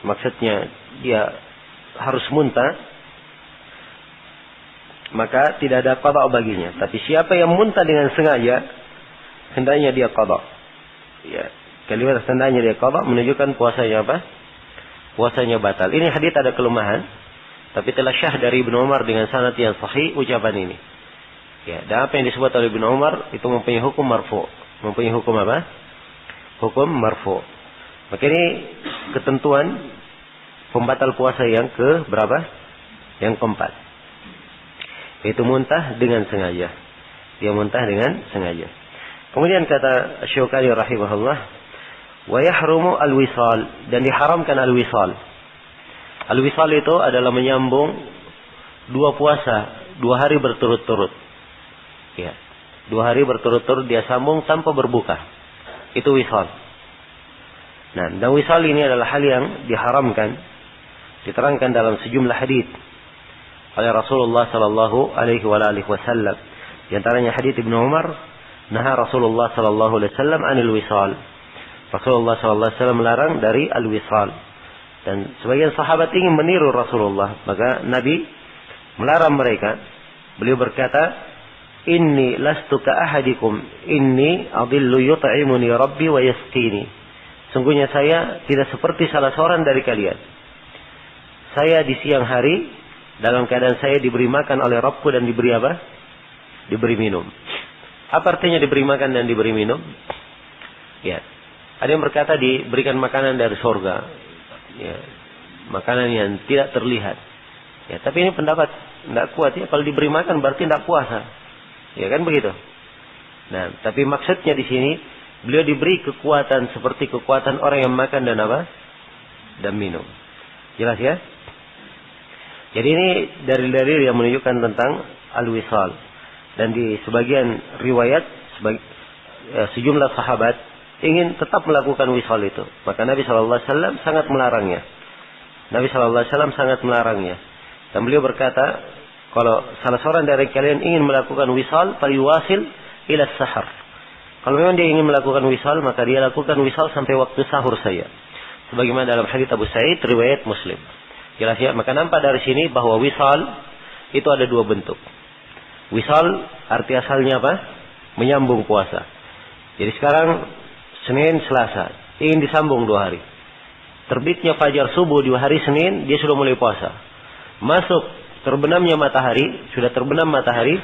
maksudnya dia harus muntah, maka tidak ada qada baginya. Tapi siapa yang muntah dengan sengaja, hendaknya dia qada. Ya, kalimat hendaknya dia qada menunjukkan puasanya apa? Puasanya batal. Ini hadits ada kelemahan, tapi telah syah dari Ibnu Umar dengan sanad yang sahih ucapan ini. Ya, dan apa yang disebut oleh Ibnu Umar itu mempunyai hukum marfu. Mempunyai hukum apa? Hukum marfu. Maka ini ketentuan pembatal puasa yang ke berapa? Yang keempat. Yaitu muntah dengan sengaja. Dia muntah dengan sengaja. Kemudian kata Syaukani rahimahullah, wa yahrumu al-wisal, dan diharamkan al-wisal. Al-wisal itu adalah menyambung 2 puasa 2 hari berturut-turut. Ya, 2 hari berturut-turut dia sambung tanpa berbuka. Itu wisal. Nah, dan wisal ini adalah hal yang diharamkan, diterangkan dalam sejumlah hadits oleh Rasulullah sallallahu alaihi wasallam. Di antaranya hadits Ibnu Umar, naha Rasulullah sallallahu alaihi wasallam anil wisal. Rasulullah sallallahu alaihi wasallam melarang dari al-wisal. Dan sebagian sahabat ingin meniru Rasulullah, maka Nabi melarang mereka. Beliau berkata, "Inni lastu ka ahadikum, inni adillu yut'imuni rabbi wa yasqini." Sungguhnya saya tidak seperti salah seorang dari kalian. Saya di siang hari dalam keadaan saya diberi makan oleh Rabbku dan diberi apa? Diberi minum. Apa artinya diberi makan dan diberi minum? Ya, ada yang berkata diberikan makanan dari surga. Ya, makanan yang tidak terlihat. Ya, tapi ini pendapat tidak kuat ya. Kalau diberi makan berarti tidak puasa. Ya kan begitu. Nah, tapi maksudnya di sini beliau diberi kekuatan seperti kekuatan orang yang makan dan apa? Dan minum. Jelas ya? Jadi ini dalil-dalil yang menunjukkan tentang al-wisal. Dan di sebagian riwayat sejumlah sahabat ingin tetap melakukan wisal itu, maka Nabi Shallallahu Alaihi Wasallam sangat melarangnya. Nabi Shallallahu Alaihi Wasallam sangat melarangnya. Dan beliau berkata, kalau salah seorang dari kalian ingin melakukan wisal, falyuwasil ila sahar. Kalau memang dia ingin melakukan wisal, maka dia lakukan wisal sampai waktu sahur saja. Sebagaimana dalam hadits Abu Sa'id riwayat Muslim. Jelas ya, maka nampak dari sini bahwa wisal itu ada dua bentuk. Wisal arti asalnya apa? Menyambung puasa. Jadi sekarang Senin, Selasa, ingin disambung 2 hari. Terbitnya fajar subuh di hari Senin, dia sudah mulai puasa. Masuk terbenamnya matahari, sudah terbenam matahari,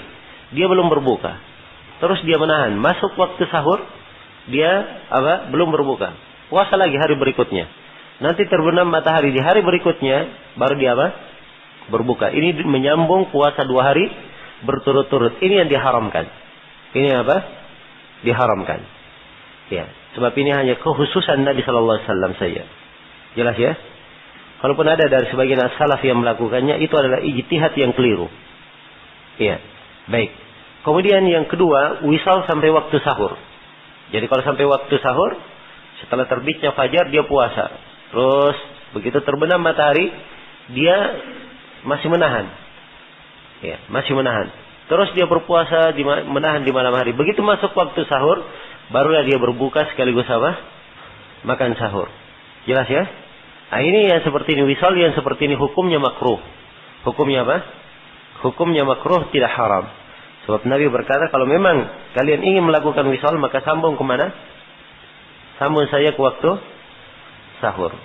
dia belum berbuka. Terus dia menahan, masuk waktu sahur, dia belum berbuka. Puasa lagi hari berikutnya. Nanti terbenam matahari di hari berikutnya, baru dia berbuka. Ini menyambung puasa 2 hari berturut-turut. Ini yang diharamkan. Ini diharamkan. Ya, sebab ini hanya kekhususan Nabi Sallallahu Alaihi Wasallam saja. Jelas ya? Kalaupun ada dari sebagian as-salaf yang melakukannya, itu adalah ijtihad yang keliru. Iya, baik. Kemudian yang kedua, wisal sampai waktu sahur. Jadi kalau sampai waktu sahur, setelah terbitnya fajar dia puasa. Terus begitu terbenam matahari, dia masih menahan. Ya, masih menahan. Terus dia berpuasa menahan di malam hari. Begitu masuk waktu sahur, barulah dia berbuka sekaligus makan sahur. Jelas ya? Nah, ini yang seperti ini wisal, yang seperti ini hukumnya makruh. Hukumnya apa? Hukumnya makruh, tidak haram. Sebab Nabi berkata, kalau memang kalian ingin melakukan wisal, maka sambung kemana? Sambung saya ke waktu sahur.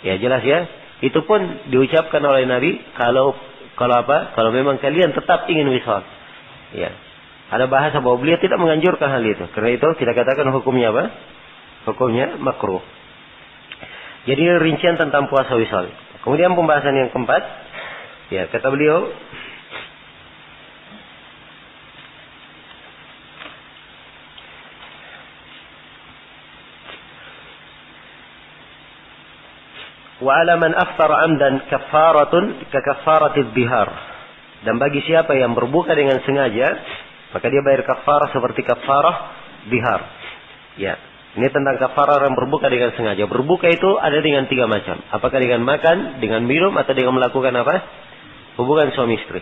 Ya, jelas ya? Itu pun diucapkan oleh Nabi, kalau memang kalian tetap ingin wisal. Ya. Ada bahasa bahwa beliau tidak menganjurkan hal itu. Karena itu kita katakan hukumnya apa? Hukumnya makruh. Jadi rincian tentang puasa wisal. Kemudian pembahasan yang keempat, ya kata beliau, wa 'ala man aftara 'amdan kaffaratun ka kaffaratidh bihar. Dan bagi siapa yang berbuka dengan sengaja, maka dia bayar kafarah seperti kafarah bihar. Ya. Ini tentang kafarah yang berbuka dengan sengaja. Berbuka itu ada dengan 3 macam. Apakah dengan makan, dengan minum, atau dengan melakukan apa? Hubungan suami istri.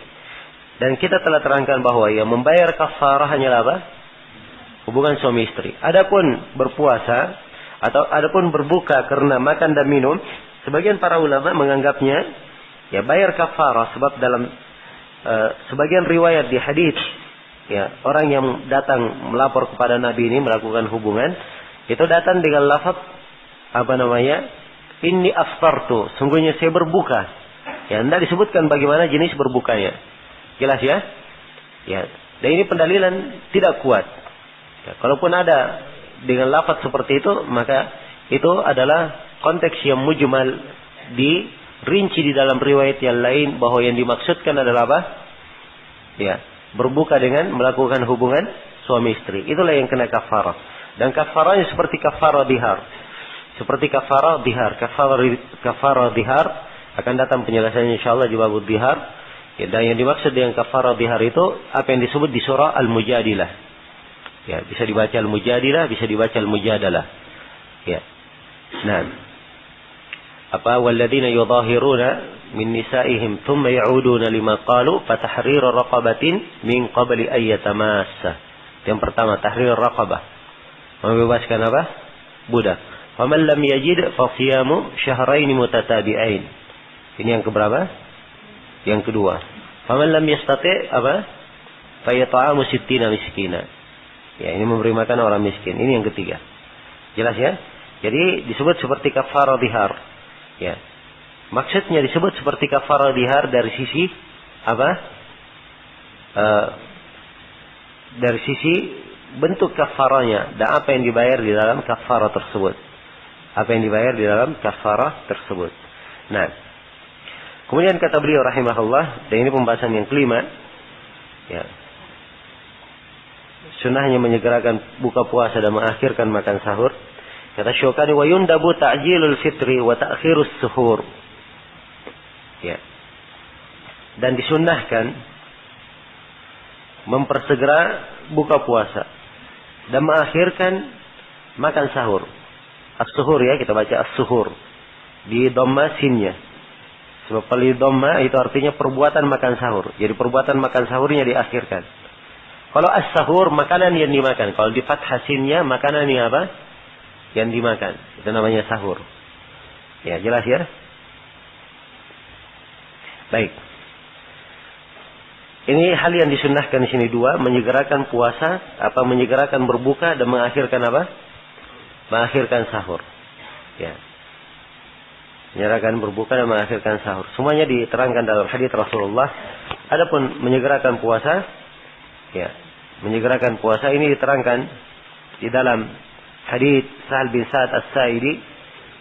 Dan kita telah terangkan bahwa yang membayar kafarah hanyalah apa? Hubungan suami istri. Adapun berpuasa, atau adapun berbuka karena makan dan minum, sebagian para ulama menganggapnya ya bayar kafarah. Sebab dalam sebagian riwayat di hadis, ya orang yang datang melapor kepada Nabi ini melakukan hubungan, itu datang dengan lafaz inni aftartu, sungguhnya saya berbuka. Ya, tidak disebutkan bagaimana jenis berbukanya. Jelas ya? Ya. Dan ini pendalilan tidak kuat. Ya, kalaupun ada dengan lafaz seperti itu, maka itu adalah konteks yang mujmal, dirinci di dalam riwayat yang lain bahwa yang dimaksudkan adalah apa? Ya, berbuka dengan melakukan hubungan suami istri. Itulah yang kena kafarah. Dan kafarahnya seperti kafarah dihar. Seperti kafarah dihar. Kafarah dihar akan datang penjelasannya insyaallah di bab dihar. Ya, dan yang dimaksud dengan kafarah dihar itu apa yang disebut di surah Al-Mujadilah. Ya, bisa dibaca Al-Mujadilah, bisa dibaca Al-Mujadalah. Ya. Nah, walladzina yudhahiruna min nisa'ihim thumma ya'uduna lima qalu fatahriru raqabatin min qabli ay yatamassa. Yang pertama, tahrir raqabah. Membebaskan apa? Budak. Faman lam yajid fa siyamu syahrain mutatabi'ain. Ini yang keberapa? Yang kedua. Faman lam yastati' fa yat'amu sittina miskina. Ya, ini memberi makan orang miskin. Ini yang ketiga. Jelas ya? Jadi disebut seperti kafarah dihar. Ya. Maksudnya disebut seperti kafarah dihar dari sisi apa? Dari sisi bentuk kafarahnya dan apa yang dibayar di dalam kafarah tersebut. Apa yang dibayar di dalam kafarah tersebut. Nah, kemudian kata beliau rahimahullah, dan ini pembahasan yang kelima, ya. Sunnahnya menyegerakan buka puasa dan mengakhirkan makan sahur. Kata Syaukani, wa yundabu ta'jilul fitri wa ta'khirus suhur. Ya. Dan disunnahkan mempersegera buka puasa dan mengakhirkan makan sahur. As-suhur ya, kita baca as-suhur. Di dhamma sinnya. Sebab kalau di dhamma itu artinya perbuatan makan sahur. Jadi perbuatan makan sahurnya diakhirkan. Kalau as-sahur makanan yang dimakan. Kalau di fathah sinnya makanan yang apa? Yang dimakan. Itu namanya sahur. Ya, jelas ya? Baik. Ini hal yang disunnahkan di sini dua, menyegerakan puasa, menyegerakan berbuka dan mengakhirkan apa? Mengakhirkan sahur. Ya. Menyegerakan berbuka dan mengakhirkan sahur. Semuanya diterangkan dalam hadits Rasulullah. Adapun menyegerakan puasa, ya, menyegerakan puasa ini diterangkan di dalam hadits Sahal bin Sa'ad As-Sa'idi.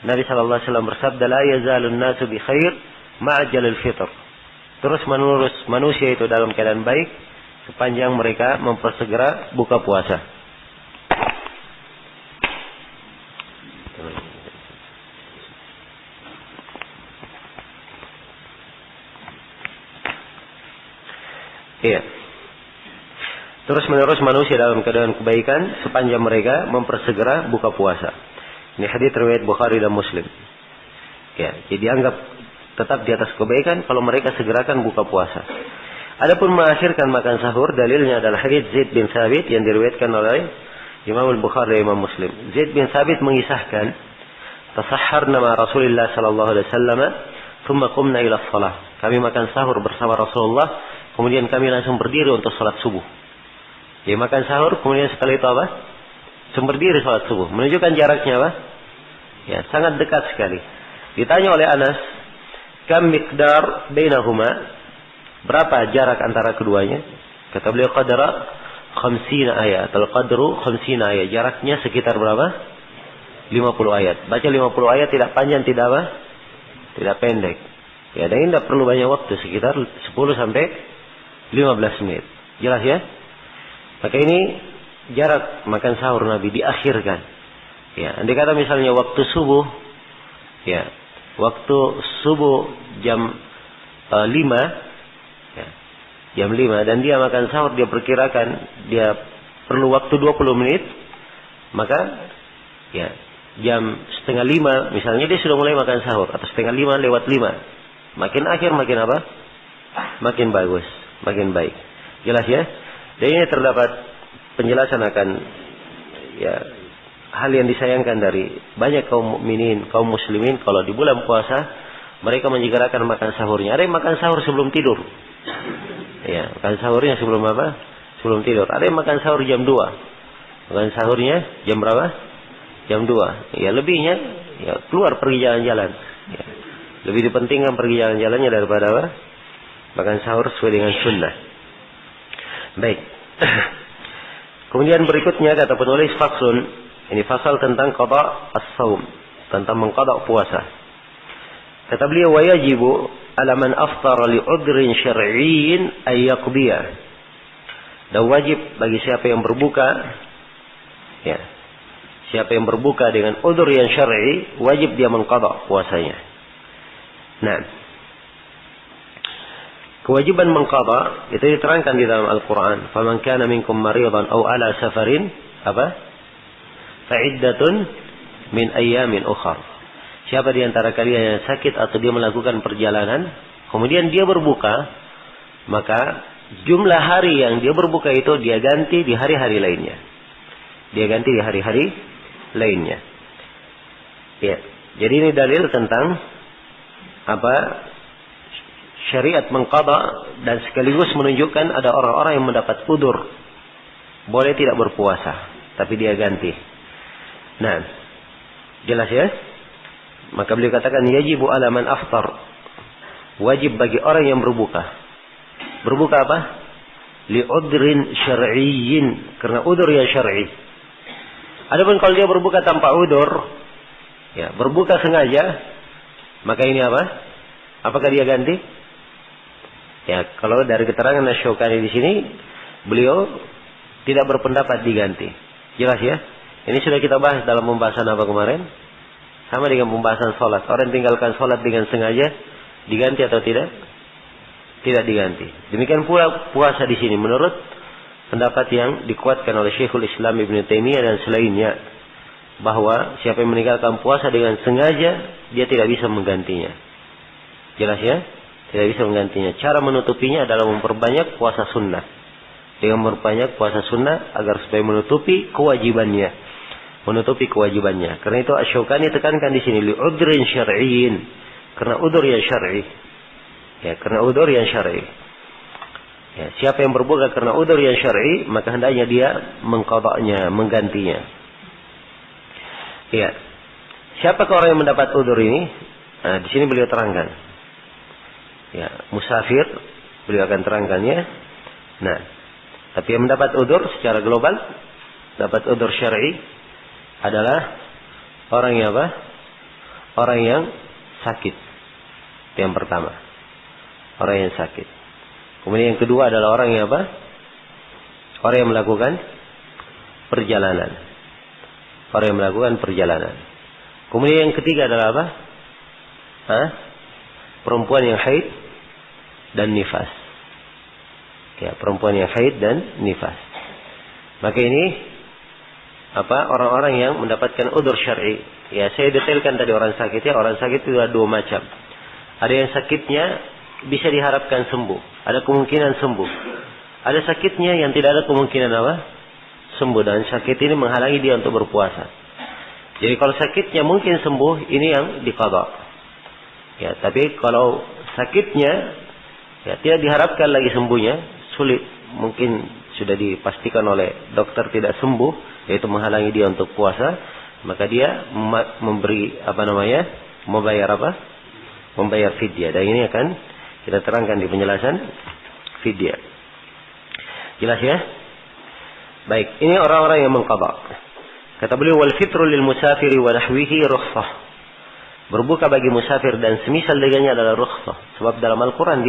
Nabi sallallahu alaihi wasallam bersabda, "La yazalun nasu bi khair ma'ajjalul fitr." Terus menerus manusia itu dalam keadaan baik sepanjang mereka mempersegera buka puasa. Iya. Terus menerus manusia dalam keadaan kebaikan sepanjang mereka mempersegera buka puasa. Ini hadits riwayat Bukhari dan Muslim. Ya, jadi anggap tetap di atas kebaikan kalau mereka segerakan buka puasa. Adapun mengakhirkan makan sahur, dalilnya adalah hadits Zaid bin Thabit yang diriwayatkan oleh Imam Al-Bukhari dan Imam Muslim. Zaid bin Thabit mengisahkan, "Tasahharna ma Rasulullah sallallahu alaihi wasallam, thumma qumna ila shalah." Kami makan sahur bersama Rasulullah, kemudian kami langsung berdiri untuk salat subuh. Jadi makan sahur, kemudian setelah itu apa? Langsung berdiri salat subuh. Menunjukkan jaraknya apa? Ya, sangat dekat sekali. Ditanya oleh Anas, "Kam miqdar bainahuma?" Berapa jarak antara keduanya? Kata beliau, "Qadra 50 ayat." Al-qadru 50 ayat. Jaraknya sekitar berapa? 50 ayat. Baca 50 ayat tidak panjang, tidak apa? Tidak pendek. Ya, dan ini tidak perlu banyak waktu, sekitar 10 sampai 15 menit. Jelas ya? Maka ini jarak makan sahur Nabi diakhirkan. Ya, andai kata misalnya waktu subuh, ya, waktu subuh jam 5, ya, jam 5 dan dia makan sahur, dia perkirakan dia perlu waktu 20 menit, maka ya jam setengah 5 misalnya dia sudah mulai makan sahur, atau setengah 5 lewat 5. Makin akhir makin apa? Makin bagus, makin baik. Jelas ya? Dan ini terdapat penjelasan akan ya hal yang disayangkan dari banyak kaum mukminin, kaum muslimin, kalau di bulan puasa mereka menyegerakan makan sahurnya. Ada yang makan sahur sebelum tidur. Ya, makan sahurnya sebelum apa? Sebelum tidur. Ada yang makan sahur jam 2. Makan sahurnya jam berapa? Jam 2. Ya, lebihnya ya keluar pergi jalan-jalan. Ya. Lebih dipentingkan pergi jalan-jalannya daripada apa? Makan sahur sesuai dengan sunnah. Baik. Kemudian berikutnya kata penulis faslun. Ini fasal tentang qada as-saum, tentang mengqada puasa. Kata beliau, wa yajibu ala man aftara li udhrin syar'iyyin ay yaqdiya. Dan wajib bagi siapa yang berbuka, ya, siapa yang berbuka dengan udhur yang syar'i, wajib dia mengqada puasanya. Nah, kewajiban mengqada itu diterangkan di dalam Al-Quran. Faman kana minkum maridan aw ala safarin apa? Fa'iddatun min ayyamin ukhar. Siapa di antara kalian yang sakit atau dia melakukan perjalanan, kemudian dia berbuka, maka jumlah hari yang dia berbuka itu dia ganti di hari-hari lainnya. Dia ganti di hari-hari lainnya. Ya, jadi ini dalil tentang apa? Syariat mengqada, dan sekaligus menunjukkan ada orang-orang yang mendapat udzur, boleh tidak berpuasa, tapi dia ganti. Nah, jelas ya? Maka beliau katakan yajibu ala man aftar. Wajib bagi orang yang berbuka. Berbuka apa? Li udhrin syar'iyyin, karena udzur yang syar'i. Adapun kalau dia berbuka tanpa udzur, ya, berbuka sengaja, maka ini apa? Apakah dia ganti? Ya, kalau dari keterangan Asy-Syaukani di sini, beliau tidak berpendapat diganti. Jelas ya? Ini sudah kita bahas dalam pembahasan apa kemarin? Sama dengan pembahasan sholat. Orang tinggalkan sholat dengan sengaja, diganti atau tidak? Tidak diganti. Demikian pula puasa di sini, menurut pendapat yang dikuatkan oleh Syekhul Islam Ibnu Taimiyah dan selainnya. bahwa siapa yang meninggalkan puasa dengan sengaja, dia tidak bisa menggantinya. Jelas ya? Tidak bisa menggantinya. Cara menutupinya adalah memperbanyak puasa sunnah. Dengan memperbanyak puasa sunnah agar supaya menutupi kewajibannya. Menutupi kewajibannya. Karena itu Asy-Syaukani tekankan di sini li'udrin syar'iyyin. Karena udzur yang syar'i. Ya, karena udzur yang syar'i. Ya, siapa yang berbuka karena udzur yang syar'i, maka hendaknya dia mengqadanya, menggantinya. Ya. Siapakah orang yang mendapat udzur ini? Nah, di sini beliau terangkan. Ya, musafir, beliau akan terangkannya. Nah, tapi yang mendapat udzur secara global, dapat udzur syar'i adalah orang yang apa? Orang yang sakit. Itu yang pertama. Orang yang sakit. Kemudian yang kedua adalah orang yang apa? Orang yang melakukan perjalanan. Orang yang melakukan perjalanan. Kemudian yang ketiga adalah apa? Perempuan yang haid dan nifas. Ya, perempuan yang haid dan nifas. Maka ini orang-orang yang mendapatkan udzur syar'i. Ya, saya detailkan tadi orang sakit ya. Orang sakit itu ada dua macam. Ada yang sakitnya bisa diharapkan sembuh. Ada kemungkinan sembuh. Ada sakitnya yang tidak ada kemungkinan apa? Sembuh. Dan sakit ini menghalangi dia untuk berpuasa. Jadi kalau sakitnya mungkin sembuh, ini yang diqadha. Ya, tapi kalau sakitnya ya tidak diharapkan lagi sembuhnya, sulit, mungkin sudah dipastikan oleh dokter tidak sembuh, yaitu menghalangi dia untuk puasa, maka dia memberi membayar apa? Membayar fidyah. Dan ini akan kita terangkan di penjelasan fidyah. Jelas ya? Baik, ini orang-orang yang mengqadha. Kata beliau, wal fitru lil musafiri wa nahwihi rukhsah. Berbuka bagi musafir dan semisal dengannya adalah rukhsah. Sebab dalam Al-Quran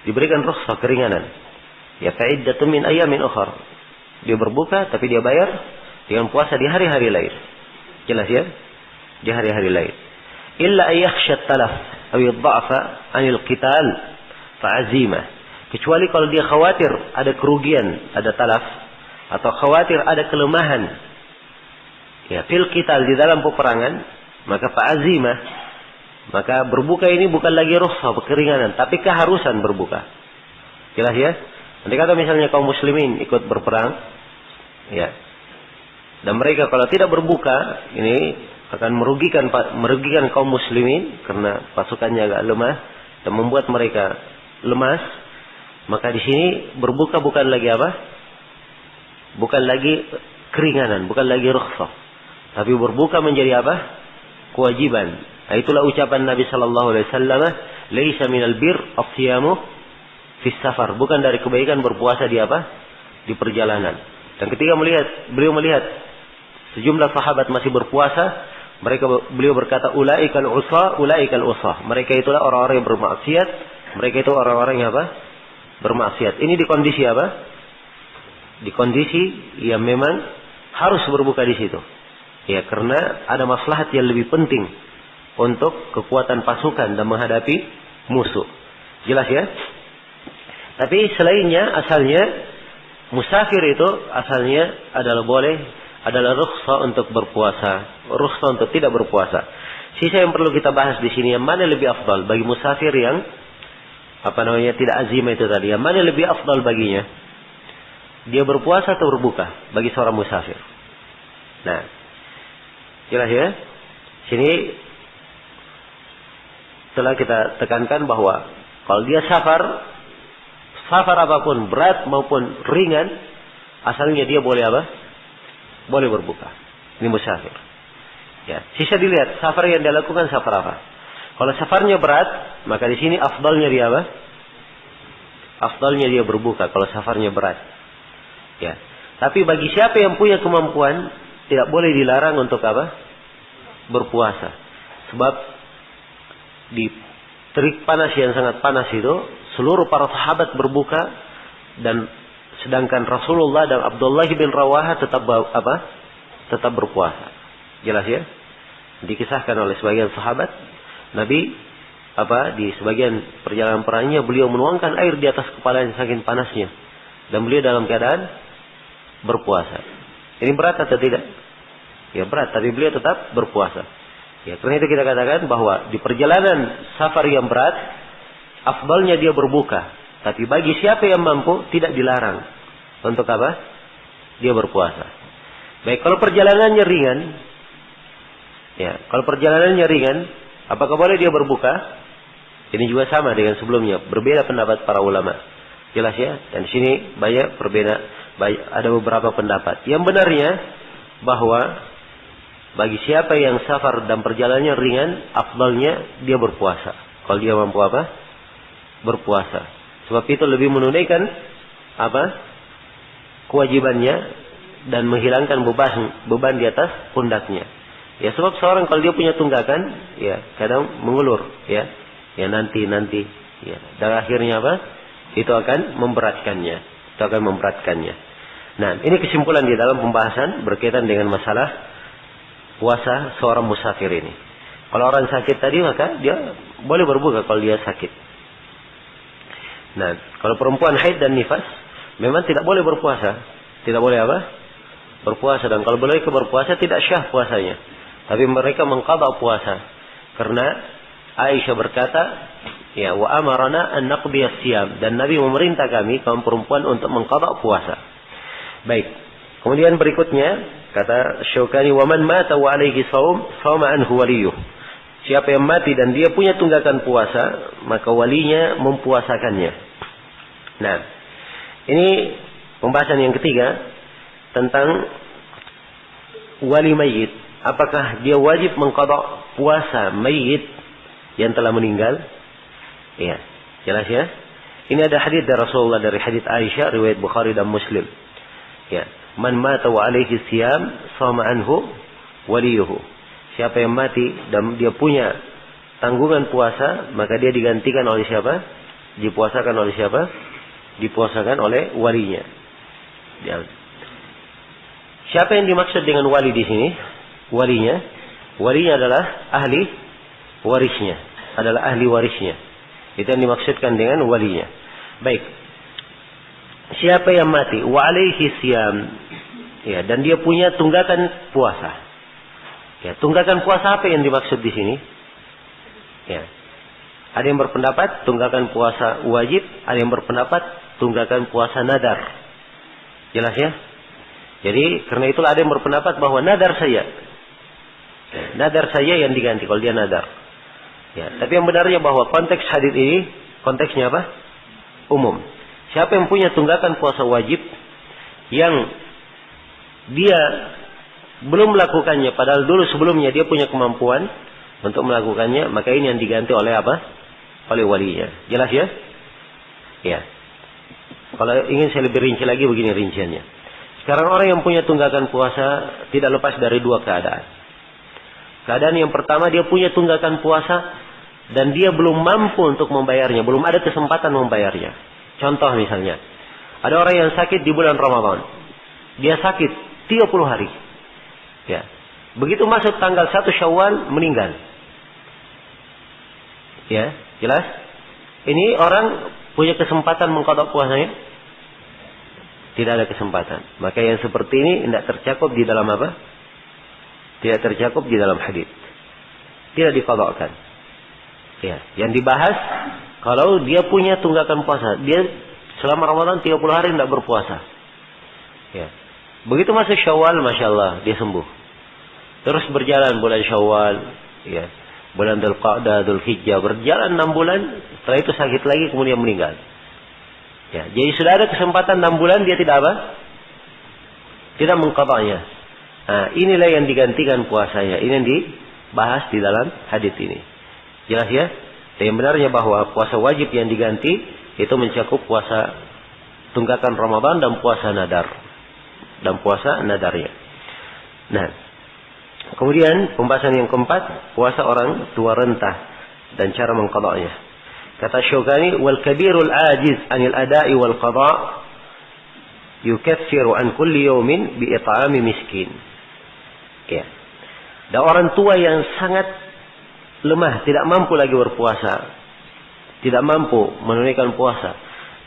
diberikan rukhsah, keringanan. Ya, fa'iddatun min ayyamin ukhar. Dia berbuka tapi dia bayar dengan puasa di hari-hari lain. Jelas ya? Di hari-hari lain. Illa ayyakhsha talaf aw yadha'fa 'anil qital fa'azimah. Kecuali kalau dia khawatir ada kerugian, ada talaf, atau khawatir ada kelemahan ya fil qital, di dalam peperangan, maka fa'azimah, maka berbuka ini bukan lagi rukhsah, keringanan, tapi keharusan berbuka. Jelas ya? Nanti kata misalnya kaum muslimin ikut berperang, ya, dan mereka kalau tidak berbuka, ini akan merugikan kaum muslimin karena pasukannya agak lemah dan membuat mereka lemas. Maka di sini berbuka bukan lagi apa? Bukan lagi keringanan, bukan lagi rukhsah, tapi berbuka menjadi apa? Kewajiban. Nah, itulah ucapan Nabi sallallahu alaihi wasallam, "Laisa minal bir as-siyamu fi safar." Bukan dari kebaikan berpuasa di apa? Di perjalanan. Dan ketika beliau melihat sejumlah sahabat masih berpuasa, beliau berkata, "Ulaikal usah." Mereka itulah orang-orang yang bermaksiat. Mereka itu orang-orang yang apa? Bermaksiat. Ini di kondisi apa? Di kondisi yang memang harus berbuka di situ. Ya, karena ada maslahat yang lebih penting untuk kekuatan pasukan dan menghadapi musuh. Jelas ya? Tapi selainnya, asalnya musafir itu asalnya adalah rukhsah untuk berpuasa, rukhsah untuk tidak berpuasa. Sisa yang perlu kita bahas di sini, yang mana lebih afdal bagi musafir yang tidak azimah itu tadi, yang mana lebih afdal baginya? Dia berpuasa atau berbuka bagi seorang musafir? Nah, jelas ya? Sini telah kita tekankan bahwa kalau dia safar apapun, berat maupun ringan, asalnya dia boleh apa? Boleh berbuka. Ini musafir. Ya, sisa dilihat safar yang dia lakukan safar apa. Kalau safarnya berat, maka di sini afdalnya dia apa? Afdalnya dia berbuka kalau safarnya berat. Ya. Tapi bagi siapa yang punya kemampuan, tidak boleh dilarang untuk apa? Berpuasa. Sebab di terik panas yang sangat panas itu, seluruh para sahabat berbuka, dan sedangkan Rasulullah dan Abdullah bin Rawaha tetap berpuasa. Jelas ya? Dikisahkan oleh sebagian sahabat, Nabi di sebagian perjalanan perangnya beliau menuangkan air di atas kepalanya saking panasnya, dan beliau dalam keadaan berpuasa. Ini berat atau tidak? Ya berat, tapi beliau tetap berpuasa. Ya, karena itu kita katakan bahwa di perjalanan safar yang berat, afdalnya dia berbuka. Tapi bagi siapa yang mampu, tidak dilarang. Untuk apa? Dia berpuasa. Baik, kalau perjalanannya ringan, ya, kalau perjalanannya ringan, apakah boleh dia berbuka? Ini juga sama dengan sebelumnya. Berbeda pendapat para ulama. Jelas ya? Dan di sini banyak ada beberapa pendapat. Yang benarnya bahwa bagi siapa yang safar dan perjalanannya ringan, afdalnya dia berpuasa. Kalau dia mampu apa? Berpuasa. Sebab itu lebih menunaikan apa? Kewajibannya dan menghilangkan beban di atas pundaknya. Ya, sebab seorang kalau dia punya tunggakan, ya kadang mengulur, ya. Ya nanti, ya. Dan akhirnya apa? Itu akan memberatkannya. Nah, ini kesimpulan di dalam pembahasan berkaitan dengan masalah puasa seorang musafir ini. Kalau orang sakit tadi, maka dia boleh berbuka kalau dia sakit. Nah, kalau perempuan haid dan nifas, memang tidak boleh berpuasa. Tidak boleh apa? Berpuasa. Dan kalau boleh berpuasa, tidak syah puasanya. Tapi mereka mengqadha puasa. Karena Aisyah berkata, ya, wa amarana an naqdiya siyam. Dan Nabi memerintah kami, kaum perempuan, untuk mengqadha puasa. Baik. Kemudian berikutnya, kata Syaukani, wa man mata wa alaihi shaum, shama anhu waliyuh. Siapa yang mati dan dia punya tunggakan puasa, maka walinya mempuasakannya. Nah, ini pembahasan yang ketiga tentang wali mayit. Apakah dia wajib mengqadha puasa mayit yang telah meninggal? Ya, jelas ya. Ini ada hadis dari Rasulullah, dari hadis Aisyah riwayat Bukhari dan Muslim. Ya, man mata wa alaihi siyam shama anhu waliyuhu. Siapa yang mati dan dia punya tanggungan puasa, maka dia digantikan oleh siapa? Dipuasakan oleh siapa? Dipuasakan oleh walinya. Ya. Siapa yang dimaksud dengan wali di sini? Walinya adalah ahli warisnya. Itu yang dimaksudkan dengan walinya. Baik. Siapa yang mati wa alaihi siyam, ya, dan dia punya tunggakan puasa. Ya, tunggakan puasa apa yang dimaksud di sini? Ya. Ada yang berpendapat tunggakan puasa wajib, ada yang berpendapat tunggakan puasa nadar. Jelas ya? Jadi karena itulah ada yang berpendapat bahwa nadar saja. Nadar saja yang diganti kalau dia nadar. Ya, tapi yang benarnya bahwa konteks hadis ini konteksnya apa? Umum. Siapa yang punya tunggakan puasa wajib yang dia belum melakukannya, padahal dulu sebelumnya dia punya kemampuan untuk melakukannya, maka ini yang diganti oleh apa? Oleh walinya. Jelas ya? Ya. Kalau ingin saya lebih rinci lagi, begini rinciannya. Sekarang orang yang punya tunggakan puasa tidak lepas dari dua keadaan. Keadaan yang pertama, dia punya tunggakan puasa dan dia belum mampu untuk membayarnya, belum ada kesempatan membayarnya. Contoh misalnya, ada orang yang sakit di bulan Ramadan. Dia sakit 30 hari. Ya. Begitu masuk tanggal 1 Syawal meninggal. Ya, jelas? Ini orang punya kesempatan mengqadha puasanya? Tidak ada kesempatan. Maka yang seperti ini tidak tercakup di dalam apa? Tidak tercakup di dalam hadis. Tidak diqadhakan. Ya, yang dibahas kalau dia punya tunggakan puasa, dia selama Ramadan 30 hari tidak berpuasa. Ya. Begitu masuk Syawal, Masya Allah, dia sembuh. Terus berjalan bulan Syawal, ya, bulan Dzulqa'dah, Dzulhijjah, berjalan 6 bulan, setelah itu sakit lagi, kemudian meninggal. Ya, jadi sudah ada kesempatan 6 bulan, dia tidak apa? Tidak mengqadhanya. Nah, inilah yang digantikan puasanya. Ini yang dibahas di dalam hadis ini. Jelas ya? Dan yang benarnya bahwa puasa wajib yang diganti itu mencakup puasa tunggakan Ramadan dan puasa nadar. Dan puasa nadarnya. Nah, kemudian pembahasan yang keempat, puasa orang tua renta dan cara mengqadhanya. Kata Syaukani, wal kabirul ajiz anil ada'i wal qadha' yukaffiru an kulli yawmin bi it'ami miskin. Ya. Dan orang tua yang sangat lemah, tidak mampu lagi berpuasa, tidak mampu menunaikan puasa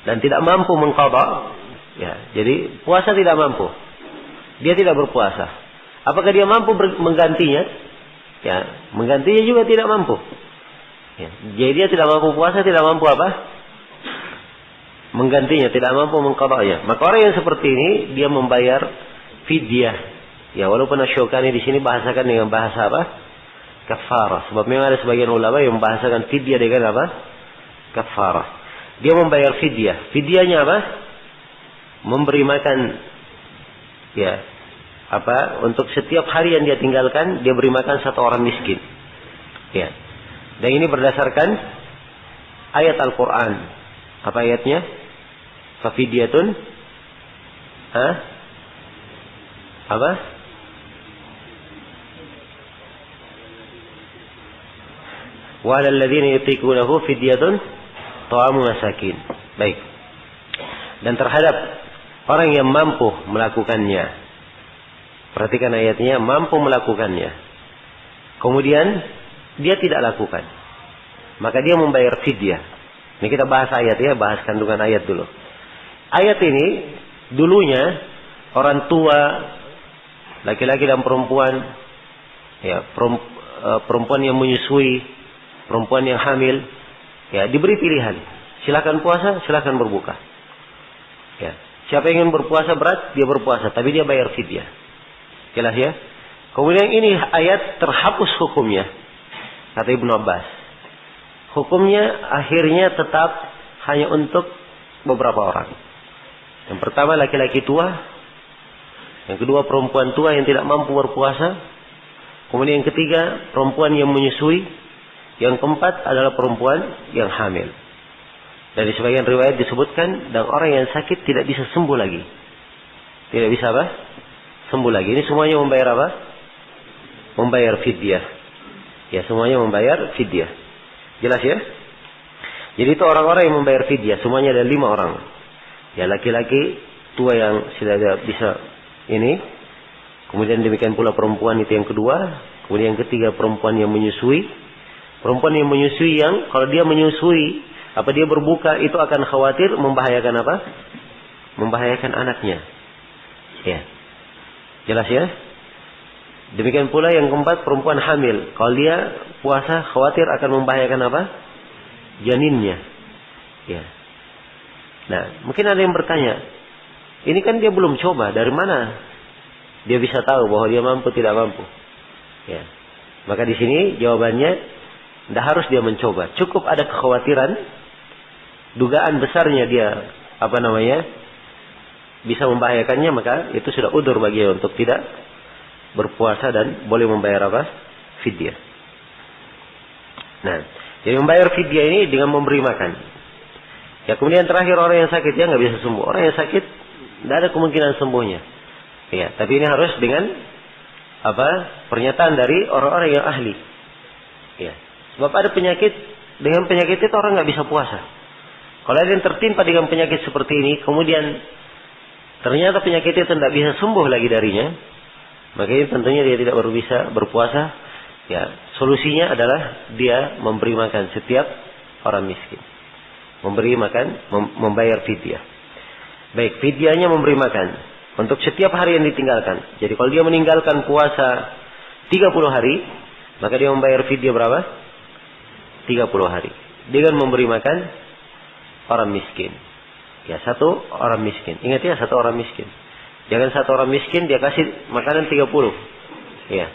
dan tidak mampu mengqadha, ya, jadi puasa tidak mampu. Dia tidak berpuasa. Apakah dia mampu menggantinya? Ya, menggantinya juga tidak mampu. Ya, jadi dia tidak mampu puasa, tidak mampu apa? Menggantinya, tidak mampu mengqadanya. Maka orang yang seperti ini dia membayar fidyah. Ya, walaupun Asy-Syaukani di sini bahasakan dengan bahasa apa? Kafarah. Sebab memang ada sebagian ulama yang membahasakan fidyah dengan apa? Kafarah. Dia membayar fidyah. Fidyahnya apa? Memberi makan, ya, apa? Untuk setiap hari yang dia tinggalkan, dia beri makan satu orang miskin. Ya. Dan ini berdasarkan ayat Al-Quran. Apa ayatnya? Fafidyatun. Apa? Wa 'alal ladzina yutiqunahu fidyatun ta'amu masakin. Baik. Dan terhadap orang yang mampu melakukannya. Perhatikan ayatnya, mampu melakukannya. Kemudian dia tidak lakukan. Maka dia membayar fidyah. Ini kita bahas ayat ya, bahas kandungan ayat dulu. Ayat ini dulunya orang tua, laki-laki dan perempuan, ya, perempuan yang menyusui, perempuan yang hamil, ya, diberi pilihan. Silakan puasa, silakan berbuka. Ya, siapa yang ingin berpuasa berat, dia berpuasa, tapi dia bayar fidyah. Jelas ya? Kemudian ini ayat terhapus hukumnya, kata Ibnu Abbas. Hukumnya akhirnya tetap hanya untuk beberapa orang. Yang pertama laki-laki tua, yang kedua perempuan tua yang tidak mampu berpuasa, kemudian yang ketiga perempuan yang menyusui, yang keempat adalah perempuan yang hamil. Dari sebagian riwayat disebutkan, dan orang yang sakit tidak bisa sembuh lagi. Tidak bisa apa? Sembuh lagi. Ini semuanya membayar apa? Membayar fidyah. Ya, semuanya membayar fidyah. Jelas ya? Jadi itu orang-orang yang membayar fidyah. Semuanya ada 5 orang. Ya, laki-laki tua yang sudah bisa ini. Kemudian demikian pula perempuan itu yang kedua. Kemudian yang ketiga perempuan yang menyusui. Perempuan yang menyusui yang kalau dia menyusui, apa dia berbuka itu akan khawatir membahayakan apa? Membahayakan anaknya. Ya. Jelas ya? Demikian pula yang keempat perempuan hamil. Kalau dia puasa khawatir akan membahayakan apa? Janinnya. Ya. Nah, mungkin ada yang bertanya, ini kan dia belum coba, dari mana dia bisa tahu bahwa dia mampu tidak mampu? Ya. Maka di sini jawabannya, tidak harus dia mencoba. Cukup ada kekhawatiran, dugaan besarnya dia bisa membahayakannya, maka itu sudah udzur bagi dia untuk tidak berpuasa dan boleh membayar apa? Fidyah. Nah, jadi membayar fidyah ini dengan memberi makan. Ya, kemudian terakhir orang yang sakit, dia nggak bisa sembuh. Orang yang sakit tidak ada kemungkinan sembuhnya. Ya, tapi ini harus dengan pernyataan dari orang-orang yang ahli. Ya, sebab ada penyakit, dengan penyakit itu orang nggak bisa puasa. Kalau ada yang tertimpa dengan penyakit seperti ini, kemudian ternyata penyakit itu tidak bisa sembuh lagi darinya, maka ini tentunya dia tidak baru bisa berpuasa. Ya, solusinya adalah dia memberi makan setiap orang miskin. Memberi makan, membayar fidyah. Baik, fidyahnya memberi makan untuk setiap hari yang ditinggalkan. Jadi kalau dia meninggalkan puasa 30 hari, maka dia membayar fidyah berapa? 30 hari. Dengan memberi makan orang miskin. Ya, satu orang miskin. Ingat ya, satu orang miskin. Jangan satu orang miskin dia kasih makanan 30. Ya.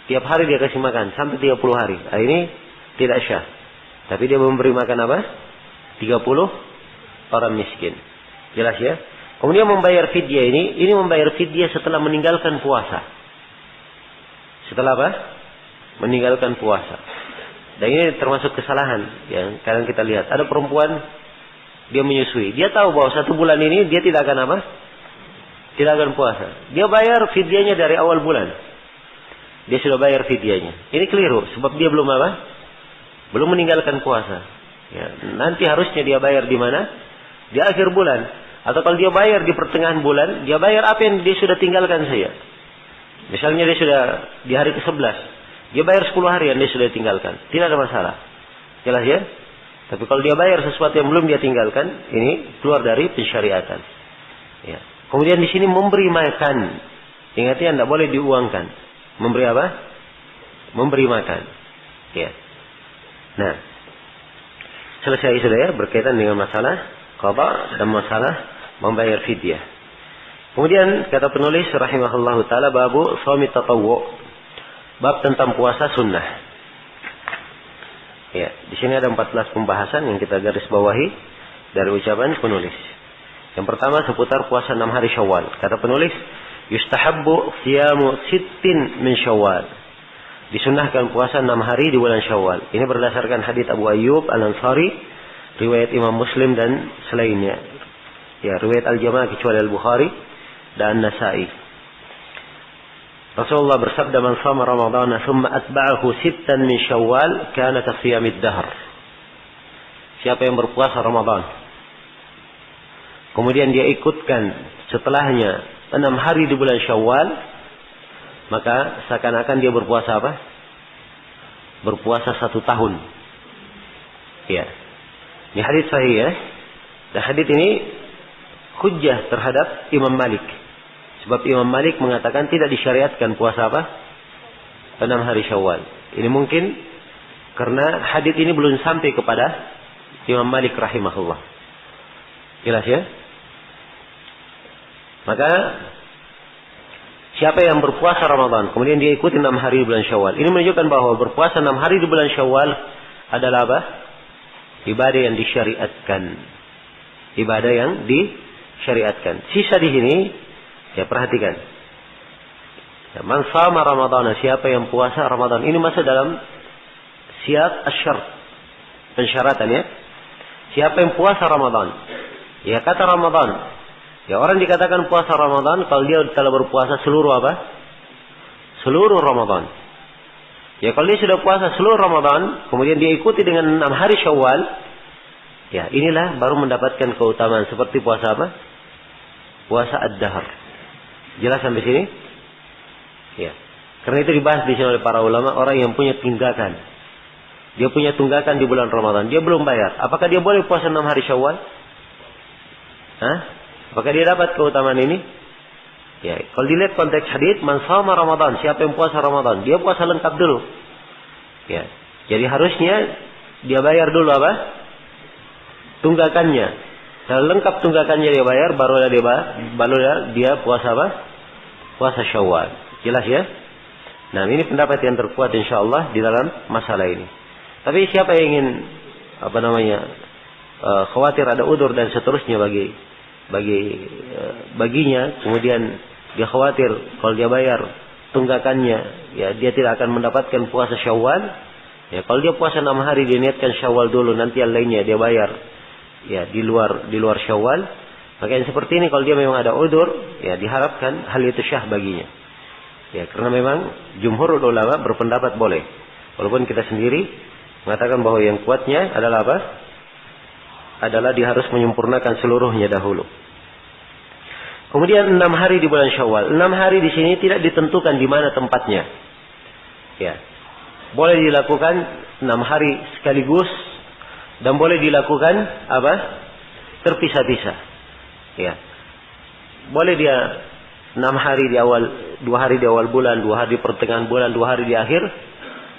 Tiap hari dia kasih makan sampai 30 hari. Nah, ini tidak syah. Tapi dia memberi makan apa? 30 orang miskin. Jelas ya? Kemudian membayar fidyah ini membayar fidyah setelah meninggalkan puasa. Setelah apa? Meninggalkan puasa. Dan ini termasuk kesalahan yang kadang kita lihat. Ada perempuan dia menyusui. Dia tahu bahwa 1 bulan ini dia tidak akan apa? Tidak akan puasa. Dia bayar fidyahnya dari awal bulan. Dia sudah bayar fidyahnya. Ini keliru. Sebab dia belum apa? Belum meninggalkan puasa. Ya, nanti harusnya dia bayar di mana? Di akhir bulan. Atau kalau dia bayar di pertengahan bulan, dia bayar apa yang dia sudah tinggalkan saja. Misalnya dia sudah di hari ke-11. Dia bayar 10 hari yang dia sudah tinggalkan. Tidak ada masalah. Jelas ya? Tapi kalau dia bayar sesuatu yang belum dia tinggalkan, ini keluar dari pensyariatan. Ya. Kemudian di sini memberi makan Ingat ya, tidak boleh diuangkan. Memberi apa? Memberi makan. Ya. Nah, selesai sudah ya berkaitan dengan masalah qada dan masalah membayar fidyah. Kemudian kata penulis rahimahullahu taala babu shaumi tatawwu. Bab tentang puasa sunnah. Ya, di sini ada 14 pembahasan yang kita garis bawahi dari ucapan penulis. Yang pertama seputar puasa 6 hari Syawal. Kata penulis, yustahabbu siyamu sittin min Syawal. Disunnahkan puasa 6 hari di bulan Syawal. Ini berdasarkan hadits Abu Ayyub Al-Ansari, riwayat Imam Muslim dan selainnya. Ya, riwayat Al-Jamaah kecuali Al-Bukhari dan Nasa'i. Rasulullah bersabda, "Man shama Ramadhana thumma atba'ahu sittan min Syawal, kana ka siyamid dahr." Siapa yang berpuasa Ramadan, kemudian dia ikutkan setelahnya 6 hari di bulan Syawal, maka seakan-akan dia berpuasa apa? Berpuasa 1 tahun. Ya. Ini hadis sahih ya. Dan hadis ini hujjah terhadap Imam Malik. Sebab Imam Malik mengatakan tidak disyariatkan puasa apa? 6 hari Syawal. Ini mungkin karena hadis ini belum sampai kepada Imam Malik rahimahullah. Jelas ya? Maka siapa yang berpuasa Ramadan, kemudian dia ikuti 6 hari di bulan Syawal. Ini menunjukkan bahwa berpuasa 6 hari di bulan Syawal adalah apa? Ibadah yang disyariatkan. Ibadah yang disyariatkan. Sisa di sini, ya perhatikan. Ya, man shama Ramadan, siapa yang puasa Ramadan. Ini masuk dalam syiat asy-syart. Pensyaratan ya. Siapa yang puasa Ramadan. Ya kata Ramadan. Ya orang dikatakan puasa Ramadan kalau dia telah berpuasa seluruh apa? Seluruh Ramadan. Ya kalau dia sudah puasa seluruh Ramadan, kemudian dia ikuti dengan 6 hari Syawal, ya inilah baru mendapatkan keutamaan seperti puasa apa? Puasa ad-dahr. Jelas sampai sini? Ya. Karena itu dibahas di sini oleh para ulama, orang yang punya tunggakan. Dia punya tunggakan di bulan Ramadan, dia belum bayar. Apakah dia boleh puasa 6 hari Syawal? Hah? Apakah dia dapat keutamaan ini? Ya, kalau dilihat konteks hadis, man shama Ramadan, siapa yang puasa Ramadan, dia puasa lengkap dulu. Ya. Jadi harusnya dia bayar dulu apa? Tunggakannya. Kalau lengkap tunggakannya dia bayar, barulah dia puasa apa? Puasa Syawal. Jelas ya? Nah, ini pendapat yang terkuat insyaallah di dalam masalah ini. Tapi siapa yang ingin khawatir ada udzur dan seterusnya baginya, kemudian dia khawatir kalau dia bayar tunggakannya, ya dia tidak akan mendapatkan puasa Syawal. Ya kalau dia puasa 6 hari dia niatkan Syawal dulu, nanti yang lainnya dia bayar ya di luar Syawal. Maka yang seperti ini kalau dia memang ada udzur, ya diharapkan hal itu syah baginya. Ya karena memang jumhur ulama berpendapat boleh. Walaupun kita sendiri mengatakan bahwa yang kuatnya adalah apa? Adalah dia harus menyempurnakan seluruhnya dahulu. Kemudian 6 hari di bulan Syawal. 6 hari di sini tidak ditentukan di mana tempatnya. Ya. Boleh dilakukan 6 hari sekaligus dan boleh dilakukan apa? Terpisah-pisah. Ya. Boleh dia 6 hari di awal, 2 hari di awal bulan, 2 hari di pertengahan bulan, 2 hari di akhir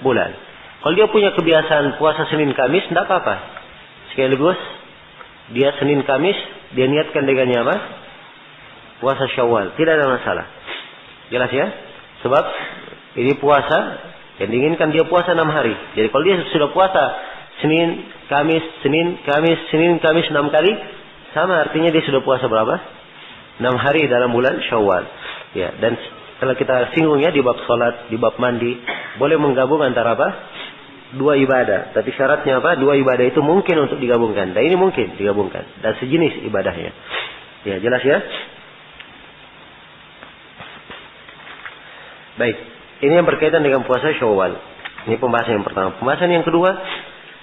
bulan. Kalau dia punya kebiasaan puasa Senin Kamis, tidak apa-apa. Sekaligus dia Senin Kamis, dia niatkan dengannya apa? Puasa Syawal, tidak ada masalah. Jelas ya? Sebab ini puasa yang diinginkan dia puasa 6 hari. Jadi kalau dia sudah puasa Senin, Kamis, Senin, Kamis 6 kali, sama artinya dia sudah puasa berapa? 6 hari dalam bulan Syawal. Ya, dan setelah kita singgung ya di bab salat, di bab mandi, boleh menggabung antara apa? 2 ibadah. Tapi syaratnya apa? 2 ibadah itu mungkin untuk digabungkan. Dan ini mungkin digabungkan. Dan sejenis ibadahnya. Ya, jelas ya? Baik, ini yang berkaitan dengan puasa Syawal. Ini pembahasan yang pertama. Pembahasan yang kedua,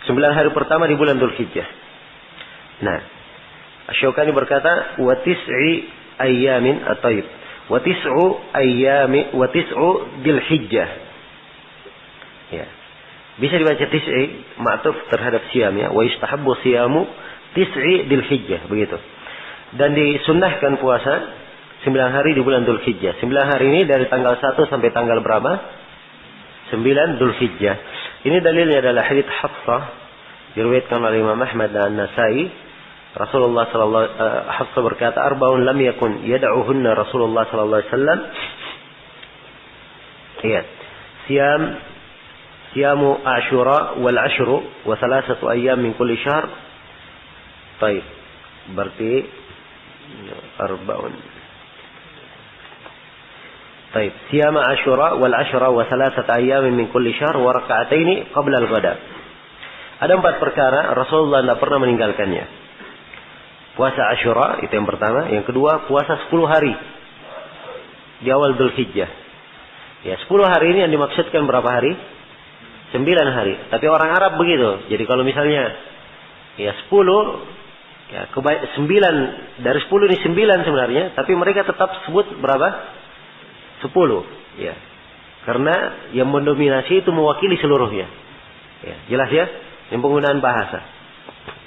9 hari pertama di bulan Dzulhijjah. Nah, Asy-Syaukani berkata, wa tis'i ayyamin at-tayyib. Wa tis'u Dzulhijjah. Ya. Bisa dibaca tis'i, ma'tuf terhadap siyam ya. Wa yustahabbu siyamu tis'i Dzulhijjah, begitu. Dan disunnahkan puasa hari di bulan Dzulhijjah. 9 hari ini dari tanggal 1 sampai tanggal berapa? 9 Dzulhijjah. Ini dalilnya adalah hadits Hafsah diriwayatkan oleh Imam Ahmad dan Nasai. Rasulullah Hafsah berkata, "Arba'un lam yakun yad'uhunna Rasulullah sallallahu alaihi wasallam." Iya. Siyamu Ashura wal ashru wa thalathatu ayyam min kulli syahr. Baik. Berarti arba'un. Baik. Siyam Ashura wal ashra wa thalathatu ayyam min kulli syahr wa rak'ataini qabla al-ghada. Ada 4 perkara Rasulullah tidak pernah meninggalkannya. Puasa Ashura itu yang pertama, yang kedua puasa 10 hari di awal Dzulhijjah. Ya, 10 hari ini yang dimaksudkan berapa hari? 9 hari. Tapi orang Arab begitu. Jadi kalau misalnya ya 10, ya 9 dari 10 ini 9 sebenarnya, tapi mereka tetap sebut berapa? 10. Ya. Karena yang mendominasi itu mewakili seluruhnya. Ya, jelas ya? Yang penggunaan bahasa.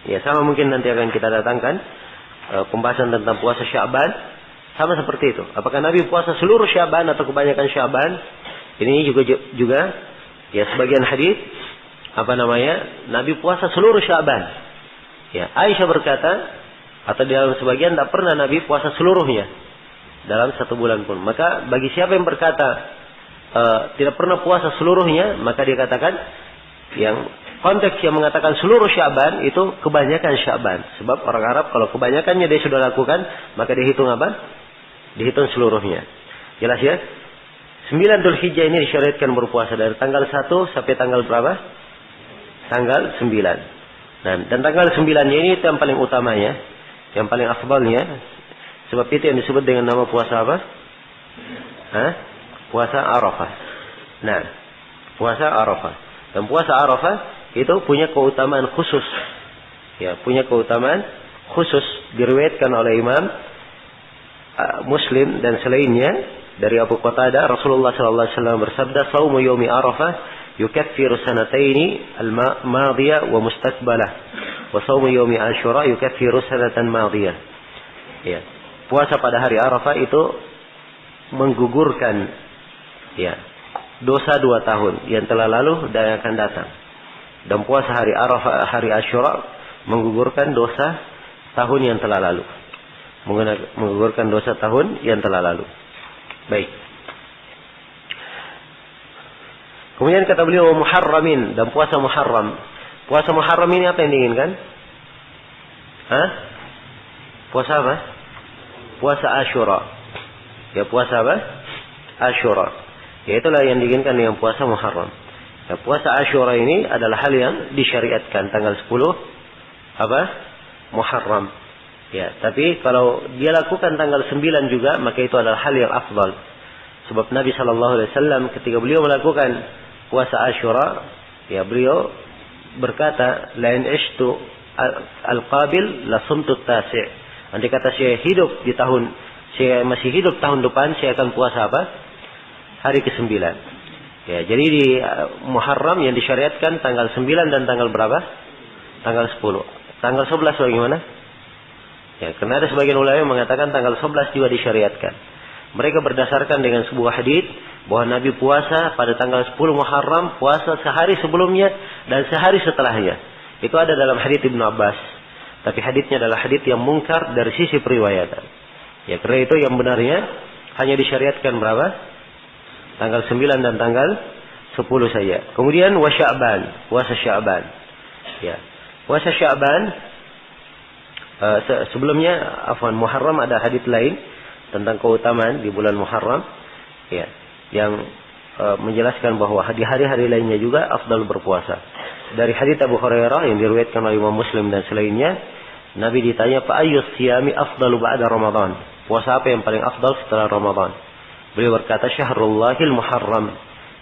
Ya, sama mungkin nanti akan kita datangkan pembahasan tentang puasa Sya'ban. Sama seperti itu. Apakah Nabi puasa seluruh Sya'ban atau kebanyakan Sya'ban? Ini juga ya sebagian hadis Nabi puasa seluruh Sya'ban. Ya, Aisyah berkata atau di dalam sebagian tidak pernah Nabi puasa seluruhnya dalam 1 bulan pun. Maka bagi siapa yang berkata tidak pernah puasa seluruhnya, maka dia katakan yang konteks yang mengatakan seluruh Sya'ban itu kebanyakan Sya'ban. Sebab orang Arab kalau kebanyakannya dia sudah lakukan, maka dihitung apa? Dihitung seluruhnya. Jelas ya? 9 Dzulhijjah ini disyariatkan berpuasa dari tanggal 1 sampai tanggal berapa? Tanggal 9. Dan tanggal 9-nya ini itu yang paling utamanya, yang paling afdalnya. Sebab itu yang disebut dengan nama puasa apa? Puasa Arafah. Nah, puasa Arafah. Dan puasa Arafah itu punya keutamaan khusus. Ya, punya keutamaan khusus diriwayatkan oleh Imam Muslim dan selainnya dari Abu Qatadah, Rasulullah sallallahu alaihi wasallam bersabda, "Shaumu yaumi Arafah yukaffiru sanataini al-madiyah wa mustaqbalah, wa shaumu yaumi Asyura yukaffiru sanatan madiyah." Ya, puasa pada hari Arafah itu menggugurkan ya dosa 2 tahun yang telah lalu dan yang akan datang. Dan puasa hari Arafah, hari Asyura menggugurkan dosa tahun yang telah lalu. Menggugurkan dosa tahun yang telah lalu. Baik. Kemudian kata beliau Muharramin, dan puasa Muharram. Puasa Muharram ini apa yang diinginkan? Puasa apa? Puasa Asyura. Ya, puasa apa? Asyura. Ya, itulah yang diinginkan dengan puasa Muharram. Ya, puasa Asyura ini adalah hal yang disyariatkan tanggal 10 Muharram. Ya, tapi kalau dia lakukan tanggal 9 juga, maka itu adalah hal yang afdal. Sebab Nabi sallallahu alaihi wasallam ketika beliau melakukan puasa Asyura, ya beliau berkata, "La in ishtu al-qabil la sumtu at-tasi'." Andai kata saya masih hidup tahun depan, saya akan puasa apa? Hari ke-9. Ya, jadi di Muharram yang disyariatkan tanggal 9 dan tanggal berapa? Tanggal 10. Tanggal 11 bagaimana? Ya, karena ada sebagian ulama yang mengatakan tanggal 11 juga disyariatkan. Mereka berdasarkan dengan sebuah hadis bahwa Nabi puasa pada tanggal 10 Muharram, puasa sehari sebelumnya dan sehari setelahnya. Itu ada dalam hadis Ibnu Abbas. Tapi hadisnya adalah hadis yang mungkar dari sisi periwayatan. Ya, karena itu yang benarnya hanya disyariatkan berapa? Tanggal 9 dan tanggal 10 saja. Kemudian Sya'ban, puasa Sya'ban. Ya. Puasa Sya'ban sebelumnya Muharram ada hadis lain tentang keutamaan di bulan Muharram. Ya, yang menjelaskan bahwa di hari-hari lainnya juga afdal berpuasa. Dari hadis Abu Hurairah yang diriwayatkan oleh Imam Muslim dan selainnya, Nabi ditanya, "Fa ayyus siyami afdalu ba'da Ramadan?" Puasa apa yang paling afdal setelah Ramadan? Beliau berkata, "Syahrullahil Muharram."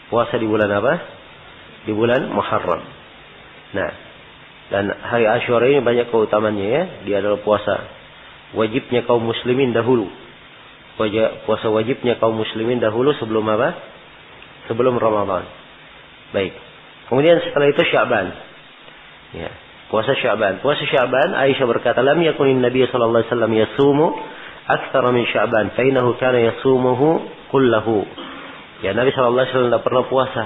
Puasa di bulan apa? Di bulan Muharram. Nah, dan hari Asyura ini banyak keutamaannya ya. Dia adalah puasa wajibnya kaum muslimin dahulu. Puasa wajibnya kaum muslimin dahulu sebelum apa? Sebelum Ramadan. Baik. Kemudian setelah itu Sya'ban. Ya, puasa Sya'ban. Puasa Sya'ban, Aisyah berkata, "Lam yakunin Nabi sallallahu alaihi wasallam yasumu aktsara min Sya'ban fa innahu kana yasumuhu kullahu. Ya, Nabi sallallahu alaihi wasallam tidak pernah puasa.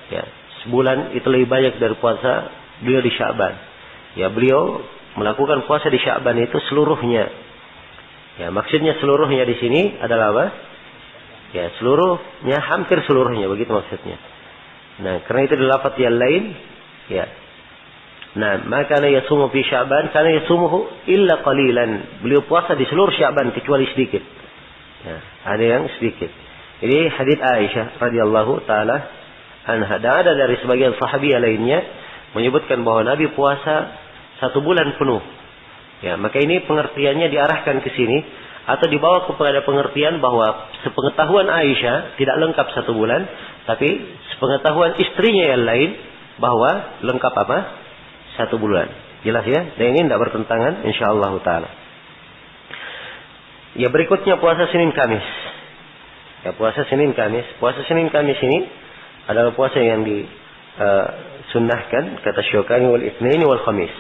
Ya, sebulan itu lebih banyak dari puasa beliau di Sya'ban. Ya, beliau melakukan puasa di Sya'ban itu seluruhnya. Ya, maksudnya seluruhnya di sini adalah apa? Ya, seluruhnya, hampir seluruhnya, begitu maksudnya. Nah, karena itu di lafaz yang lain, ya. Nah, maka kana yasumu fi Sya'ban, kana yasumuhu illa qalilan. Beliau puasa di seluruh Sya'ban kecuali sedikit. Ya, ada yang sedikit. Ini hadits Aisyah radhiyallahu taala anha. Dan ada dari sebagian sahabiah lainnya menyebutkan bahwa Nabi puasa 1 bulan penuh. Ya, maka ini pengertiannya diarahkan ke sini atau dibawa kepada pengertian bahwa sepengetahuan Aisyah tidak lengkap 1 bulan, tapi sepengetahuan istrinya yang lain bahwa lengkap apa? 1 bulan. Jelas ya? Dan ini tidak bertentangan insyaallah taala. Ya, berikutnya puasa Senin Kamis. Ya, puasa Senin Kamis. Puasa Senin Kamis ini adalah puasa yang disunnahkan kata Syukani wal Itsnaini wal Khamis.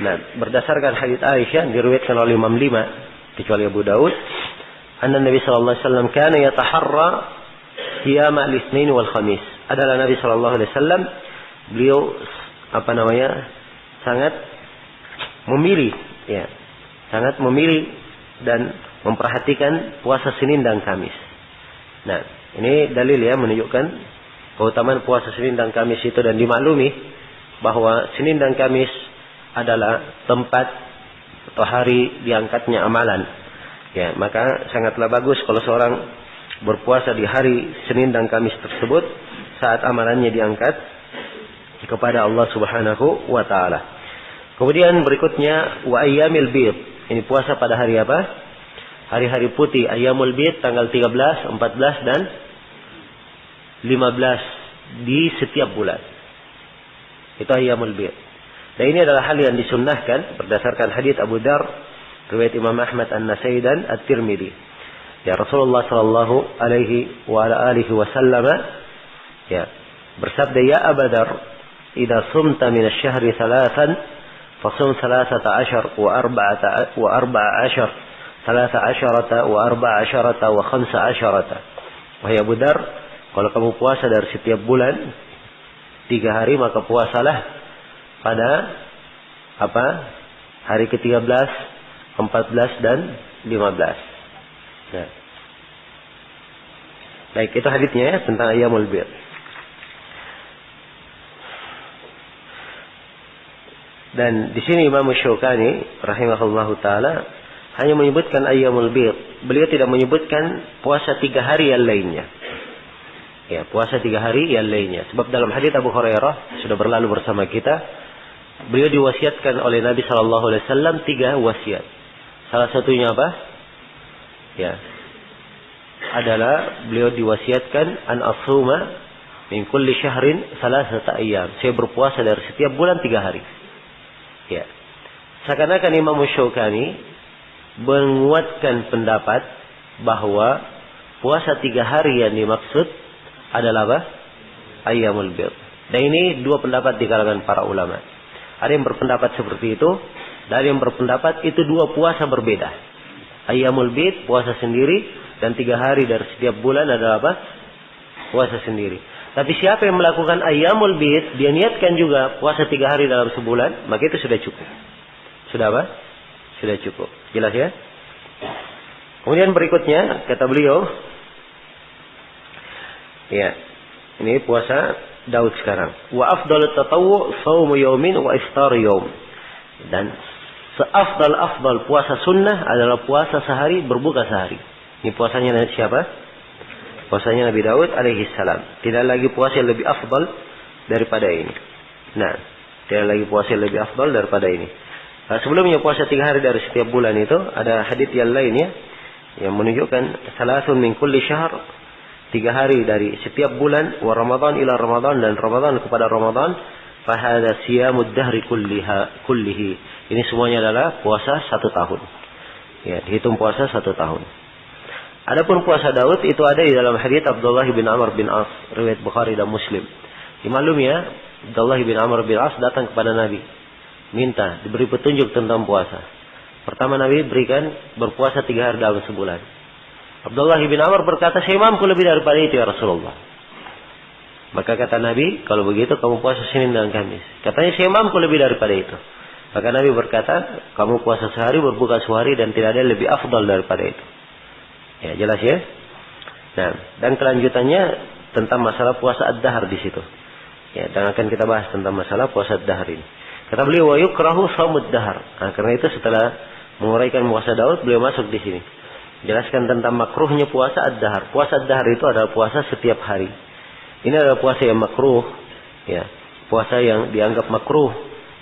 Nah, berdasarkan hadits Aisyah diriwayatkan oleh Imam 5 kecuali Abu Daud, anna Nabi sallallahu alaihi wasallam kana yataharra qiyam al-Itsnain wal Khamis. Adalah Nabi sallallahu alaihi wasallam beliau sangat memilih, ya. Sangat memilih dan memperhatikan puasa Senin dan Kamis. Nah, ini dalil ya menunjukkan keutamaan puasa Senin dan Kamis itu, dan dimaklumi bahwa Senin dan Kamis adalah tempat atau hari diangkatnya amalan. Ya, maka sangatlah bagus kalau seorang berpuasa di hari Senin dan Kamis tersebut saat amalannya diangkat kepada Allah Subhanahu wa taala. Kemudian berikutnya wa ayyamil bid. Ini puasa pada hari apa? Hari-hari putih, ayyamul bid tanggal 13, 14 dan 15 di setiap bulan. Itu ayyamul bid. Dan ini adalah hal yang disunnahkan berdasarkan hadits Abu Dar, riwayat Imam Ahmad An-Nasai dan At-Tirmidzi. Ya, Rasulullah sallallahu alaihi wa ala alihi wasallam ya bersabda, ya Abu Dar, idza sumta min asy-syahri 3 fasum 13 wa 14 wa 14 13 wa 14 wa 15. Wahai Abu Dar, kalau kamu puasa dari setiap bulan 3 hari, maka puasalah pada apa? Hari ke-13, 14 dan 15. Ya. Baik, itu hadisnya ya, tentang ayyamul bid. Dan di sini Imam Syukani rahimahullahu taala hanya menyebutkan ayyamul bid. Beliau tidak menyebutkan puasa 3 hari yang lainnya. Ya, puasa 3 hari yang lainnya. Sebab dalam hadis Abu Hurairah sudah berlalu bersama kita, beliau diwasiatkan oleh Nabi sallallahu alaihi wasallam 3 wasiat. Salah satunya apa? Ya. Adalah beliau diwasiatkan an asuma min kulli syahrin 3 ayyam. Saya berpuasa dari setiap bulan 3 hari. Ya. Seakan-akan Imam Syukani menguatkan pendapat bahwa puasa 3 hari yang dimaksud adalah apa? Ayyamul bid. Dan ini 2 pendapat di kalangan para ulama. Ada yang berpendapat seperti itu, dan ada yang berpendapat itu 2 puasa berbeda. Ayyamul bid puasa sendiri, dan 3 hari dari setiap bulan adalah apa? Puasa sendiri. Tapi siapa yang melakukan ayyamul bid, dia niatkan juga puasa 3 hari dalam sebulan, maka itu sudah cukup. Sudah apa? Sudah cukup. Jelas ya? Kemudian berikutnya kata beliau, ya, ini puasa Daud sekarang. Wa afdalut tatawwu shaumu yaumin wa iftar yaum. Dan seafdal puasa sunnah adalah puasa sehari, berbuka sehari. Ini puasanya siapa? Puasanya Nabi Daud alaihi salam. Tidak lagi puasa yang lebih afdal daripada ini. Nah, tidak lagi puasa yang lebih afdal daripada ini. Nah, sebelumnya puasa 3 hari dari setiap bulan itu ada hadits yang lainnya yang menunjukkan salasun min kulli syahr, 3 hari dari setiap bulan, wa Ramadan ila Ramadan, dan Ramadan kepada Ramadan, fa hadza siyamud dahri kullihi. Ini semuanya adalah puasa 1 tahun. Ya, dihitung puasa 1 tahun. Adapun puasa Daud itu ada di dalam hadits Abdullah bin Amr bin As, riwayat Bukhari dan Muslim. Dimaklumi ya, Abdullah bin Amr bin As datang kepada Nabi, minta diberi petunjuk tentang puasa. Pertama Nabi berikan berpuasa 3 hari dalam sebulan. Abdullah bin Amr berkata, saya mampu lebih daripada itu ya Rasulullah. Maka kata Nabi, kalau begitu kamu puasa Senin dan Kamis. Katanya saya mampu lebih daripada itu. Maka Nabi berkata, kamu puasa sehari, berbuka sehari, dan tidak ada lebih afdal daripada itu. Ya, jelas ya. Nah, dan kelanjutannya tentang masalah puasa ad-dahr di situ. Ya, dan akan kita bahas tentang masalah puasa ad-dahr ini. Kata beliau, wa yukrahu shaumud dahr. Nah, karena itu setelah menguraikan puasa Daud, beliau masuk di sini. Jelaskan tentang makruhnya puasa ad-dahr. Puasa ad-dahr itu adalah puasa setiap hari. Ini adalah puasa yang makruh, ya. Puasa yang dianggap makruh.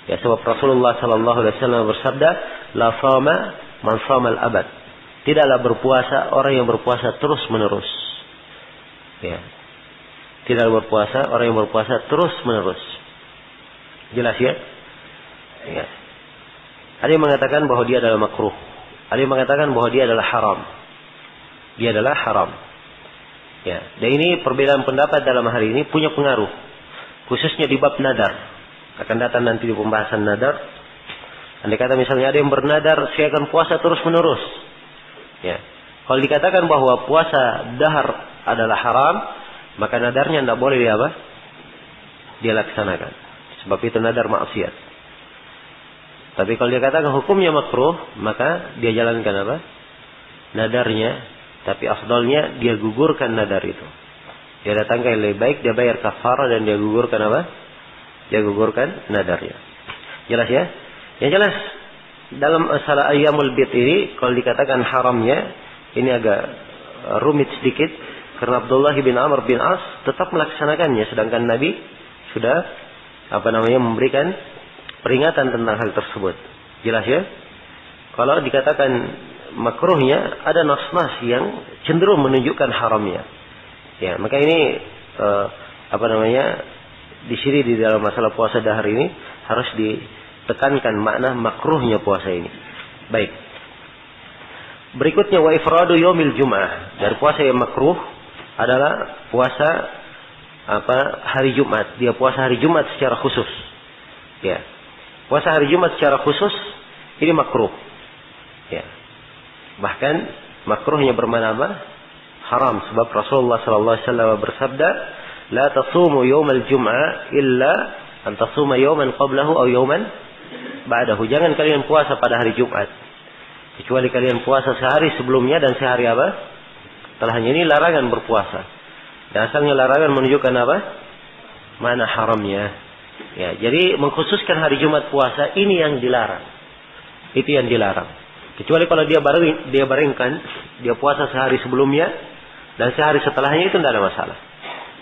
Ya, sebab Rasulullah sallallahu alaihi wasallam bersabda, la shama man shama al-abad. Tidaklah berpuasa orang yang berpuasa terus-menerus. Ya. Tidaklah berpuasa orang yang berpuasa terus-menerus. Jelas ya? Ya. Ada yang mengatakan bahwa dia adalah makruh. Ada yang mengatakan bahwa dia adalah haram. Dia adalah haram. Ya, dan ini perbedaan pendapat dalam hari ini punya pengaruh. Khususnya di bab nadar. Akan datang nanti di pembahasan nadar. Andai kata misalnya ada yang bernadar, saya akan puasa terus-menerus. Ya. Kalau dikatakan bahwa puasa dahar adalah haram, maka nadarnya tidak boleh dia laksanakan. Sebab itu nadar maksiat. Tapi kalau dia katakan hukumnya makruh, maka dia jalankan nadarnya, tapi afdalnya dia gugurkan nadar itu. Dia datangkan yang lebih baik, dia bayar kafarah dan dia gugurkan Dia gugurkan nadarnya. Jelas ya? Yang jelas dalam masalah ayyamul bid ini, kalau dikatakan haramnya, ini agak rumit sedikit, karena Abdullah bin Amr bin As tetap melaksanakannya, sedangkan Nabi sudah memberikan peringatan tentang hal tersebut. Jelas ya? Kalau dikatakan makruhnya, ada nas-nas yang cenderung menunjukkan haramnya. Ya, maka ini di sini di dalam masalah puasa dahar ini harus ditekankan makna makruhnya puasa ini. Baik. Berikutnya wa ifradu yaumil jum'ah. Dari puasa yang makruh adalah puasa hari Jumat. Dia puasa hari Jumat secara khusus. Ya. Puasa hari Jumat secara khusus ini makruh. Ya. Bahkan makruhnya bermakna haram, sebab Rasulullah sallallahu alaihi wasallam bersabda, "La tasumu yaumal jum'ah illa an tasuma yawman qablahu aw yawman ba'dahu." Jangan kalian puasa pada hari Jumat kecuali kalian puasa sehari sebelumnya dan sehari setelahnya. Ini larangan berpuasa. Dan asalnya larangan menunjukkan mana haramnya. Ya, jadi mengkhususkan hari Jumat puasa ini yang dilarang. Itu yang dilarang. Kecuali kalau dia baringkan, dia puasa sehari sebelumnya dan sehari setelahnya, itu tidak ada masalah.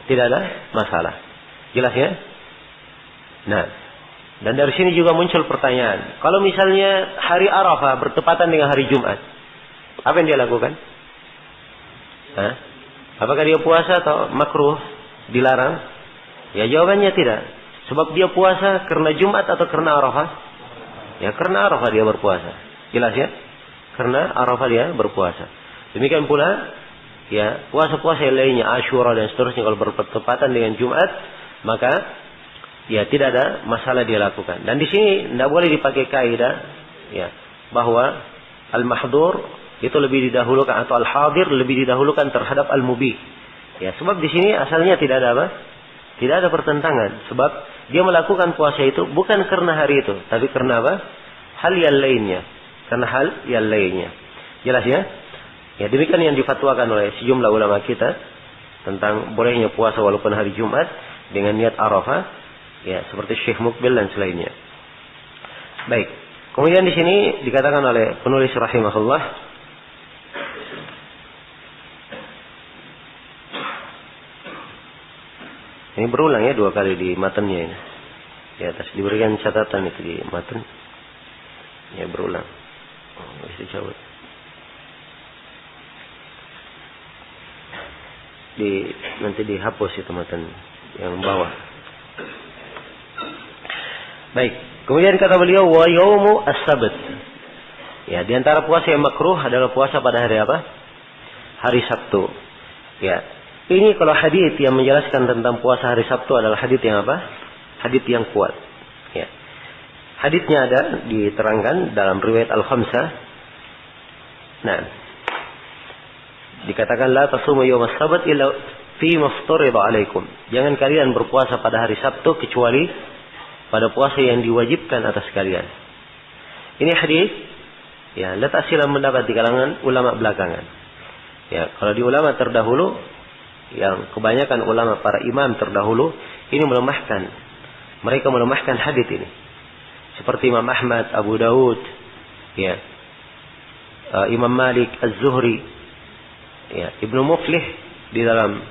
Tidak ada masalah. Jelas ya? Nah, dan dari sini juga muncul pertanyaan. Kalau misalnya hari Arafah bertepatan dengan hari Jumat, apa yang dia lakukan? Apakah dia puasa atau makruh? Dilarang? Ya, jawabannya tidak. Sebab dia puasa karena Jumat atau karena Arafah? Ya, karena Arafah dia berpuasa. Jelas ya? Karena Arafah dia berpuasa. Demikian pula, ya, puasa-puasa yang lainnya, Asyura dan seterusnya, kalau bertepatan dengan Jumat, maka ya tidak ada masalah dia lakukan. Dan di sini tidak boleh dipakai kaidah, ya, bahwa al-mahdur itu lebih didahulukan, atau al-hadir lebih didahulukan terhadap al-mubih. Ya, sebab di sini asalnya tidak ada tidak ada pertentangan. Sebab dia melakukan puasa itu bukan karena hari itu, tapi karena hal yang lainnya. Karena hal yang lainnya. Jelas ya? Ya, demikian yang difatwakan oleh sejumlah ulama kita tentang bolehnya puasa walaupun hari Jumat dengan niat Arafah, ya, seperti Syekh Mukbil dan selainnya. Baik. Kemudian di sini dikatakan oleh penulis rahimahullah, ini berulang ya 2 kali di matanya ini. Di atas diberikan catatan itu di matan. Ya, berulang. Bisa dicabut. Nanti dihapus itu matan yang bawah. Baik. Kemudian kata beliau, wa yaumu as-sabt. Ya, di antara puasa yang makruh adalah puasa pada hari apa? Hari Sabtu. Ya. Ini kalau hadits yang menjelaskan tentang puasa hari Sabtu adalah hadits yang apa? Hadits yang kuat. Ya. Haditsnya ada diterangkan dalam riwayat Al-Khamsah. Nah, dikatakan la tasumu yawmas sabt illa fi maftarida alaikum. Jangan kalian berpuasa pada hari Sabtu kecuali pada puasa yang diwajibkan atas kalian. Ini hadis ya, letak silam pendapat di kalangan ulama belakangan. Ya, kalau di ulama terdahulu, yang kebanyakan ulama para imam terdahulu ini melemahkan. Mereka melemahkan hadis ini. Seperti Imam Ahmad, Abu Daud, ya, Imam Malik, Az-Zuhri, ya, Ibnu Muflih di dalam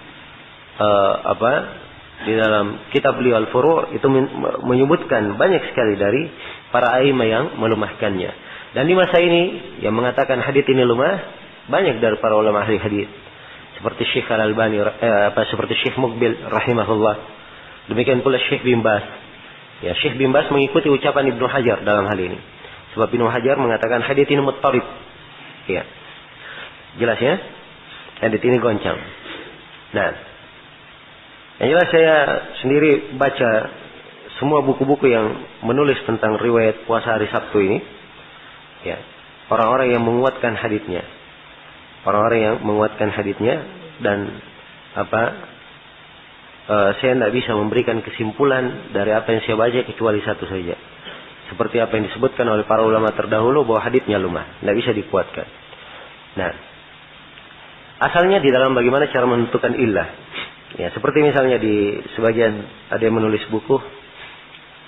di dalam kitab beliau Al-Furu' itu menyebutkan banyak sekali dari para a'immah yang melemahkannya. Dan di masa ini yang mengatakan hadis ini lemah banyak dari para ulama ahli hadis. Seperti Syekh Al-Albani, seperti Syekh Muqbil rahimahullah. Demikian pula Syekh bin Baz. Ya, Syekh bin Baz mengikuti ucapan Ibnu Hajar dalam hal ini. Sebab Ibnu Hajar mengatakan hadits ini muttarib. Ya. Jelas ya? Hadits ini goncang. Nah, yang jelas saya sendiri baca semua buku-buku yang menulis tentang riwayat puasa hari Sabtu ini. Ya. Orang-orang yang menguatkan haditsnya. Orang-orang yang menguatkan haditsnya dan saya tidak bisa memberikan kesimpulan dari apa yang saya baca kecuali satu saja. Seperti apa yang disebutkan oleh para ulama terdahulu bahwa haditsnya lemah, tidak bisa dikuatkan. Nah, asalnya di dalam bagaimana cara menentukan illah. Ya, seperti misalnya di sebagian ada yang menulis buku.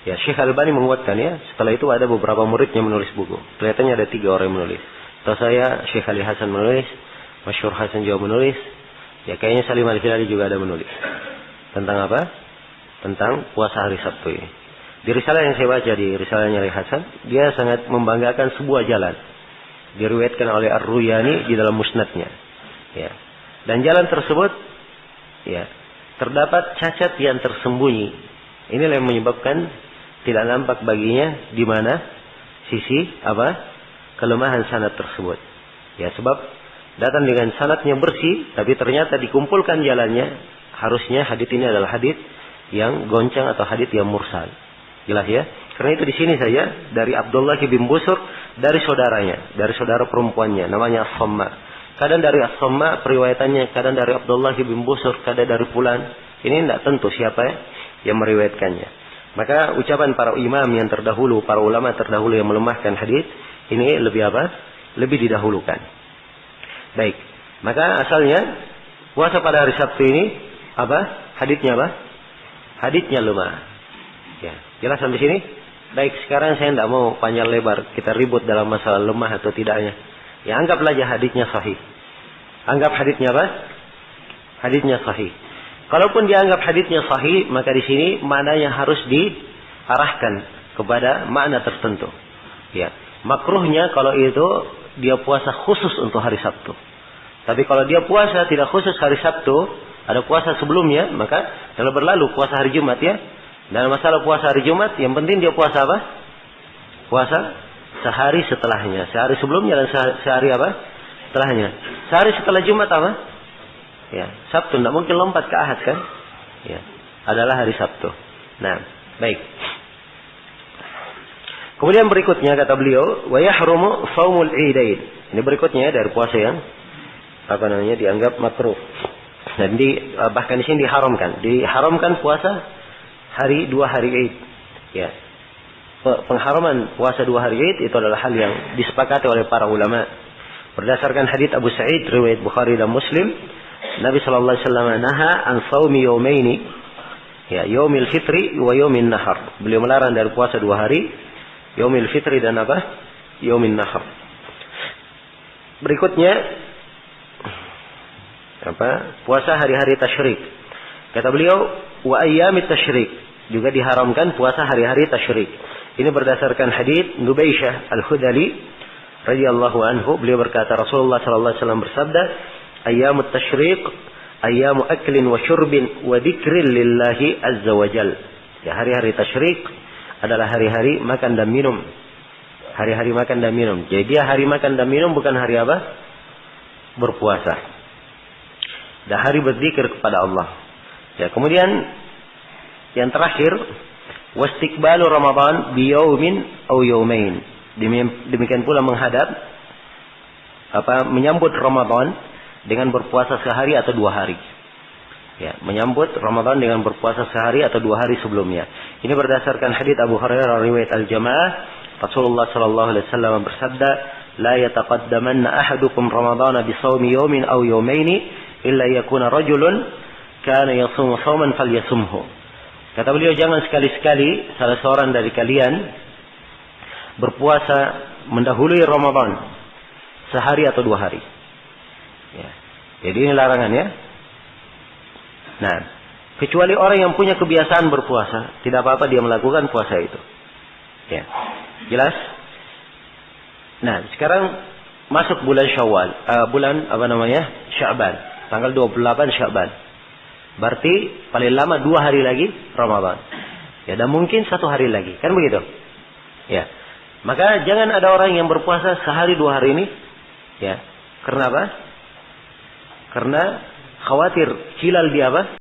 Ya, Syekh Al-Albani menguatkan ya. Setelah itu ada beberapa muridnya menulis buku. Kelihatannya ada 3 orang yang menulis. Atau saya, Syekh Ali Hasan menulis, Masyhur Hasan juga menulis. Ya, kayaknya Salim Al-Hilali juga ada menulis. Tentang apa? Tentang puasa hari Sabtu ini. Di risalah yang saya baca, di risalahnya Ali Hasan, dia sangat membanggakan sebuah jalan. Diriwayatkan oleh Ar-Ruyani di dalam musnadnya. Ya. Dan jalan tersebut, ya, terdapat cacat yang tersembunyi. Inilah yang menyebabkan tidak nampak baginya di mana sisi kelemahan sanad tersebut. Ya, sebab datang dengan sanadnya bersih, tapi ternyata dikumpulkan jalannya. Harusnya hadits ini adalah hadits yang goncang atau hadits yang mursal. Jelas ya? Karena itu di sini saja dari Abdullah bin Busur, dari saudaranya, dari saudara perempuannya, namanya As-Samma. Kadang dari As-Samma periwayatannya, kadang dari Abdullah bin Busur, kadang dari fulan. Ini tidak tentu siapa yang meriwayatkannya. Maka ucapan para imam yang terdahulu, para ulama terdahulu yang melemahkan hadits ini lebih lebih didahulukan. Baik. Maka asalnya puasa pada hari Sabtu ini haditsnya haditsnya lemah. Ya, jelas sampai sini? Baik, sekarang saya tidak mau panjang lebar kita ribut dalam masalah lemah atau tidaknya. Ya, anggaplah aja haditsnya sahih. Anggap haditsnya haditsnya sahih. Kalaupun dianggap haditsnya sahih, maka di sini maknanya harus diarahkan kepada makna tertentu. Ya, makruhnya kalau itu dia puasa khusus untuk hari Sabtu. Tapi kalau dia puasa tidak khusus hari Sabtu, ada puasa sebelumnya, maka kalau berlalu puasa hari Jumat ya. Dalam masalah puasa hari Jumat, yang penting dia puasa Puasa sehari setelahnya. Sehari sebelumnya dan sehari setelahnya. Sehari setelah Jumat Ya, Sabtu, tidak mungkin lompat ke Ahad kan? Ya, adalah hari Sabtu. Nah, baik. Kemudian berikutnya kata beliau, wa yahrumu shaumul idain. Ini berikutnya dari puasa yang dianggap makruh. Dan bahkan di sini diharamkan puasa dua hari Id. Ya. Pengharaman puasa 2 hari Id itu adalah hal yang disepakati oleh para ulama. Berdasarkan hadits Abu Sa'id riwayat Bukhari dan Muslim, Nabi sallallahu alaihi wasallam naha an shaumi yaumaini. Ya, yaumil fitri wa yaumin nahar. Beliau melarang dari puasa 2 hari, yaumil fitri dan yaumin nahar. Berikutnya puasa hari-hari tasyrik. Kata beliau, wa ayyamit tasyrik, juga diharamkan puasa hari-hari tasyrik. Ini berdasarkan hadits Nubaisyah Al-Hudali radhiyallahu anhu, beliau berkata Rasulullah sallallahu alaihi wasallam bersabda, ayyamut tasyrik ayyamu aklin wa syurbin wa dzikrin lillahi azza wa jal. Ya, hari-hari tasyrik adalah hari-hari makan dan minum. Hari-hari makan dan minum. Jadi dia hari makan dan minum, bukan hari berpuasa. Dan hari berzikir kepada Allah. Ya, kemudian yang terakhir Wastiqbalu Ramadan biyaumin aw yaumain. Demikian pula menghadap menyambut Ramadan dengan berpuasa sehari atau 2 hari. Ya, menyambut Ramadan dengan berpuasa sehari atau 2 hari sebelumnya. Ini berdasarkan hadits Abu Hurairah riwayat Al-Jamaah. Rasulullah sallallahu alaihi wasallam bersabda, "La yataqaddamanna ahadukum Ramadana bi shaumi yawmin aw yawmaini illa yakuna rajulun kana yasumu shauman falyasumhu." Kata beliau, jangan sekali-sekali salah seorang dari kalian berpuasa mendahului Ramadan sehari atau 2 hari. Ya. Jadi ini larangan ya. Nah, kecuali orang yang punya kebiasaan berpuasa, tidak apa-apa dia melakukan puasa itu. Ya. Jelas? Nah, sekarang masuk bulan Syawal, Sya'ban, tanggal 28 Sya'ban. Berarti paling lama 2 hari lagi Ramadan. Ya, dan mungkin 1 hari lagi, kan begitu? Ya. Maka jangan ada orang yang berpuasa sehari 2 hari ini. Ya. Karena apa? Karena khawatir hilal dia apa?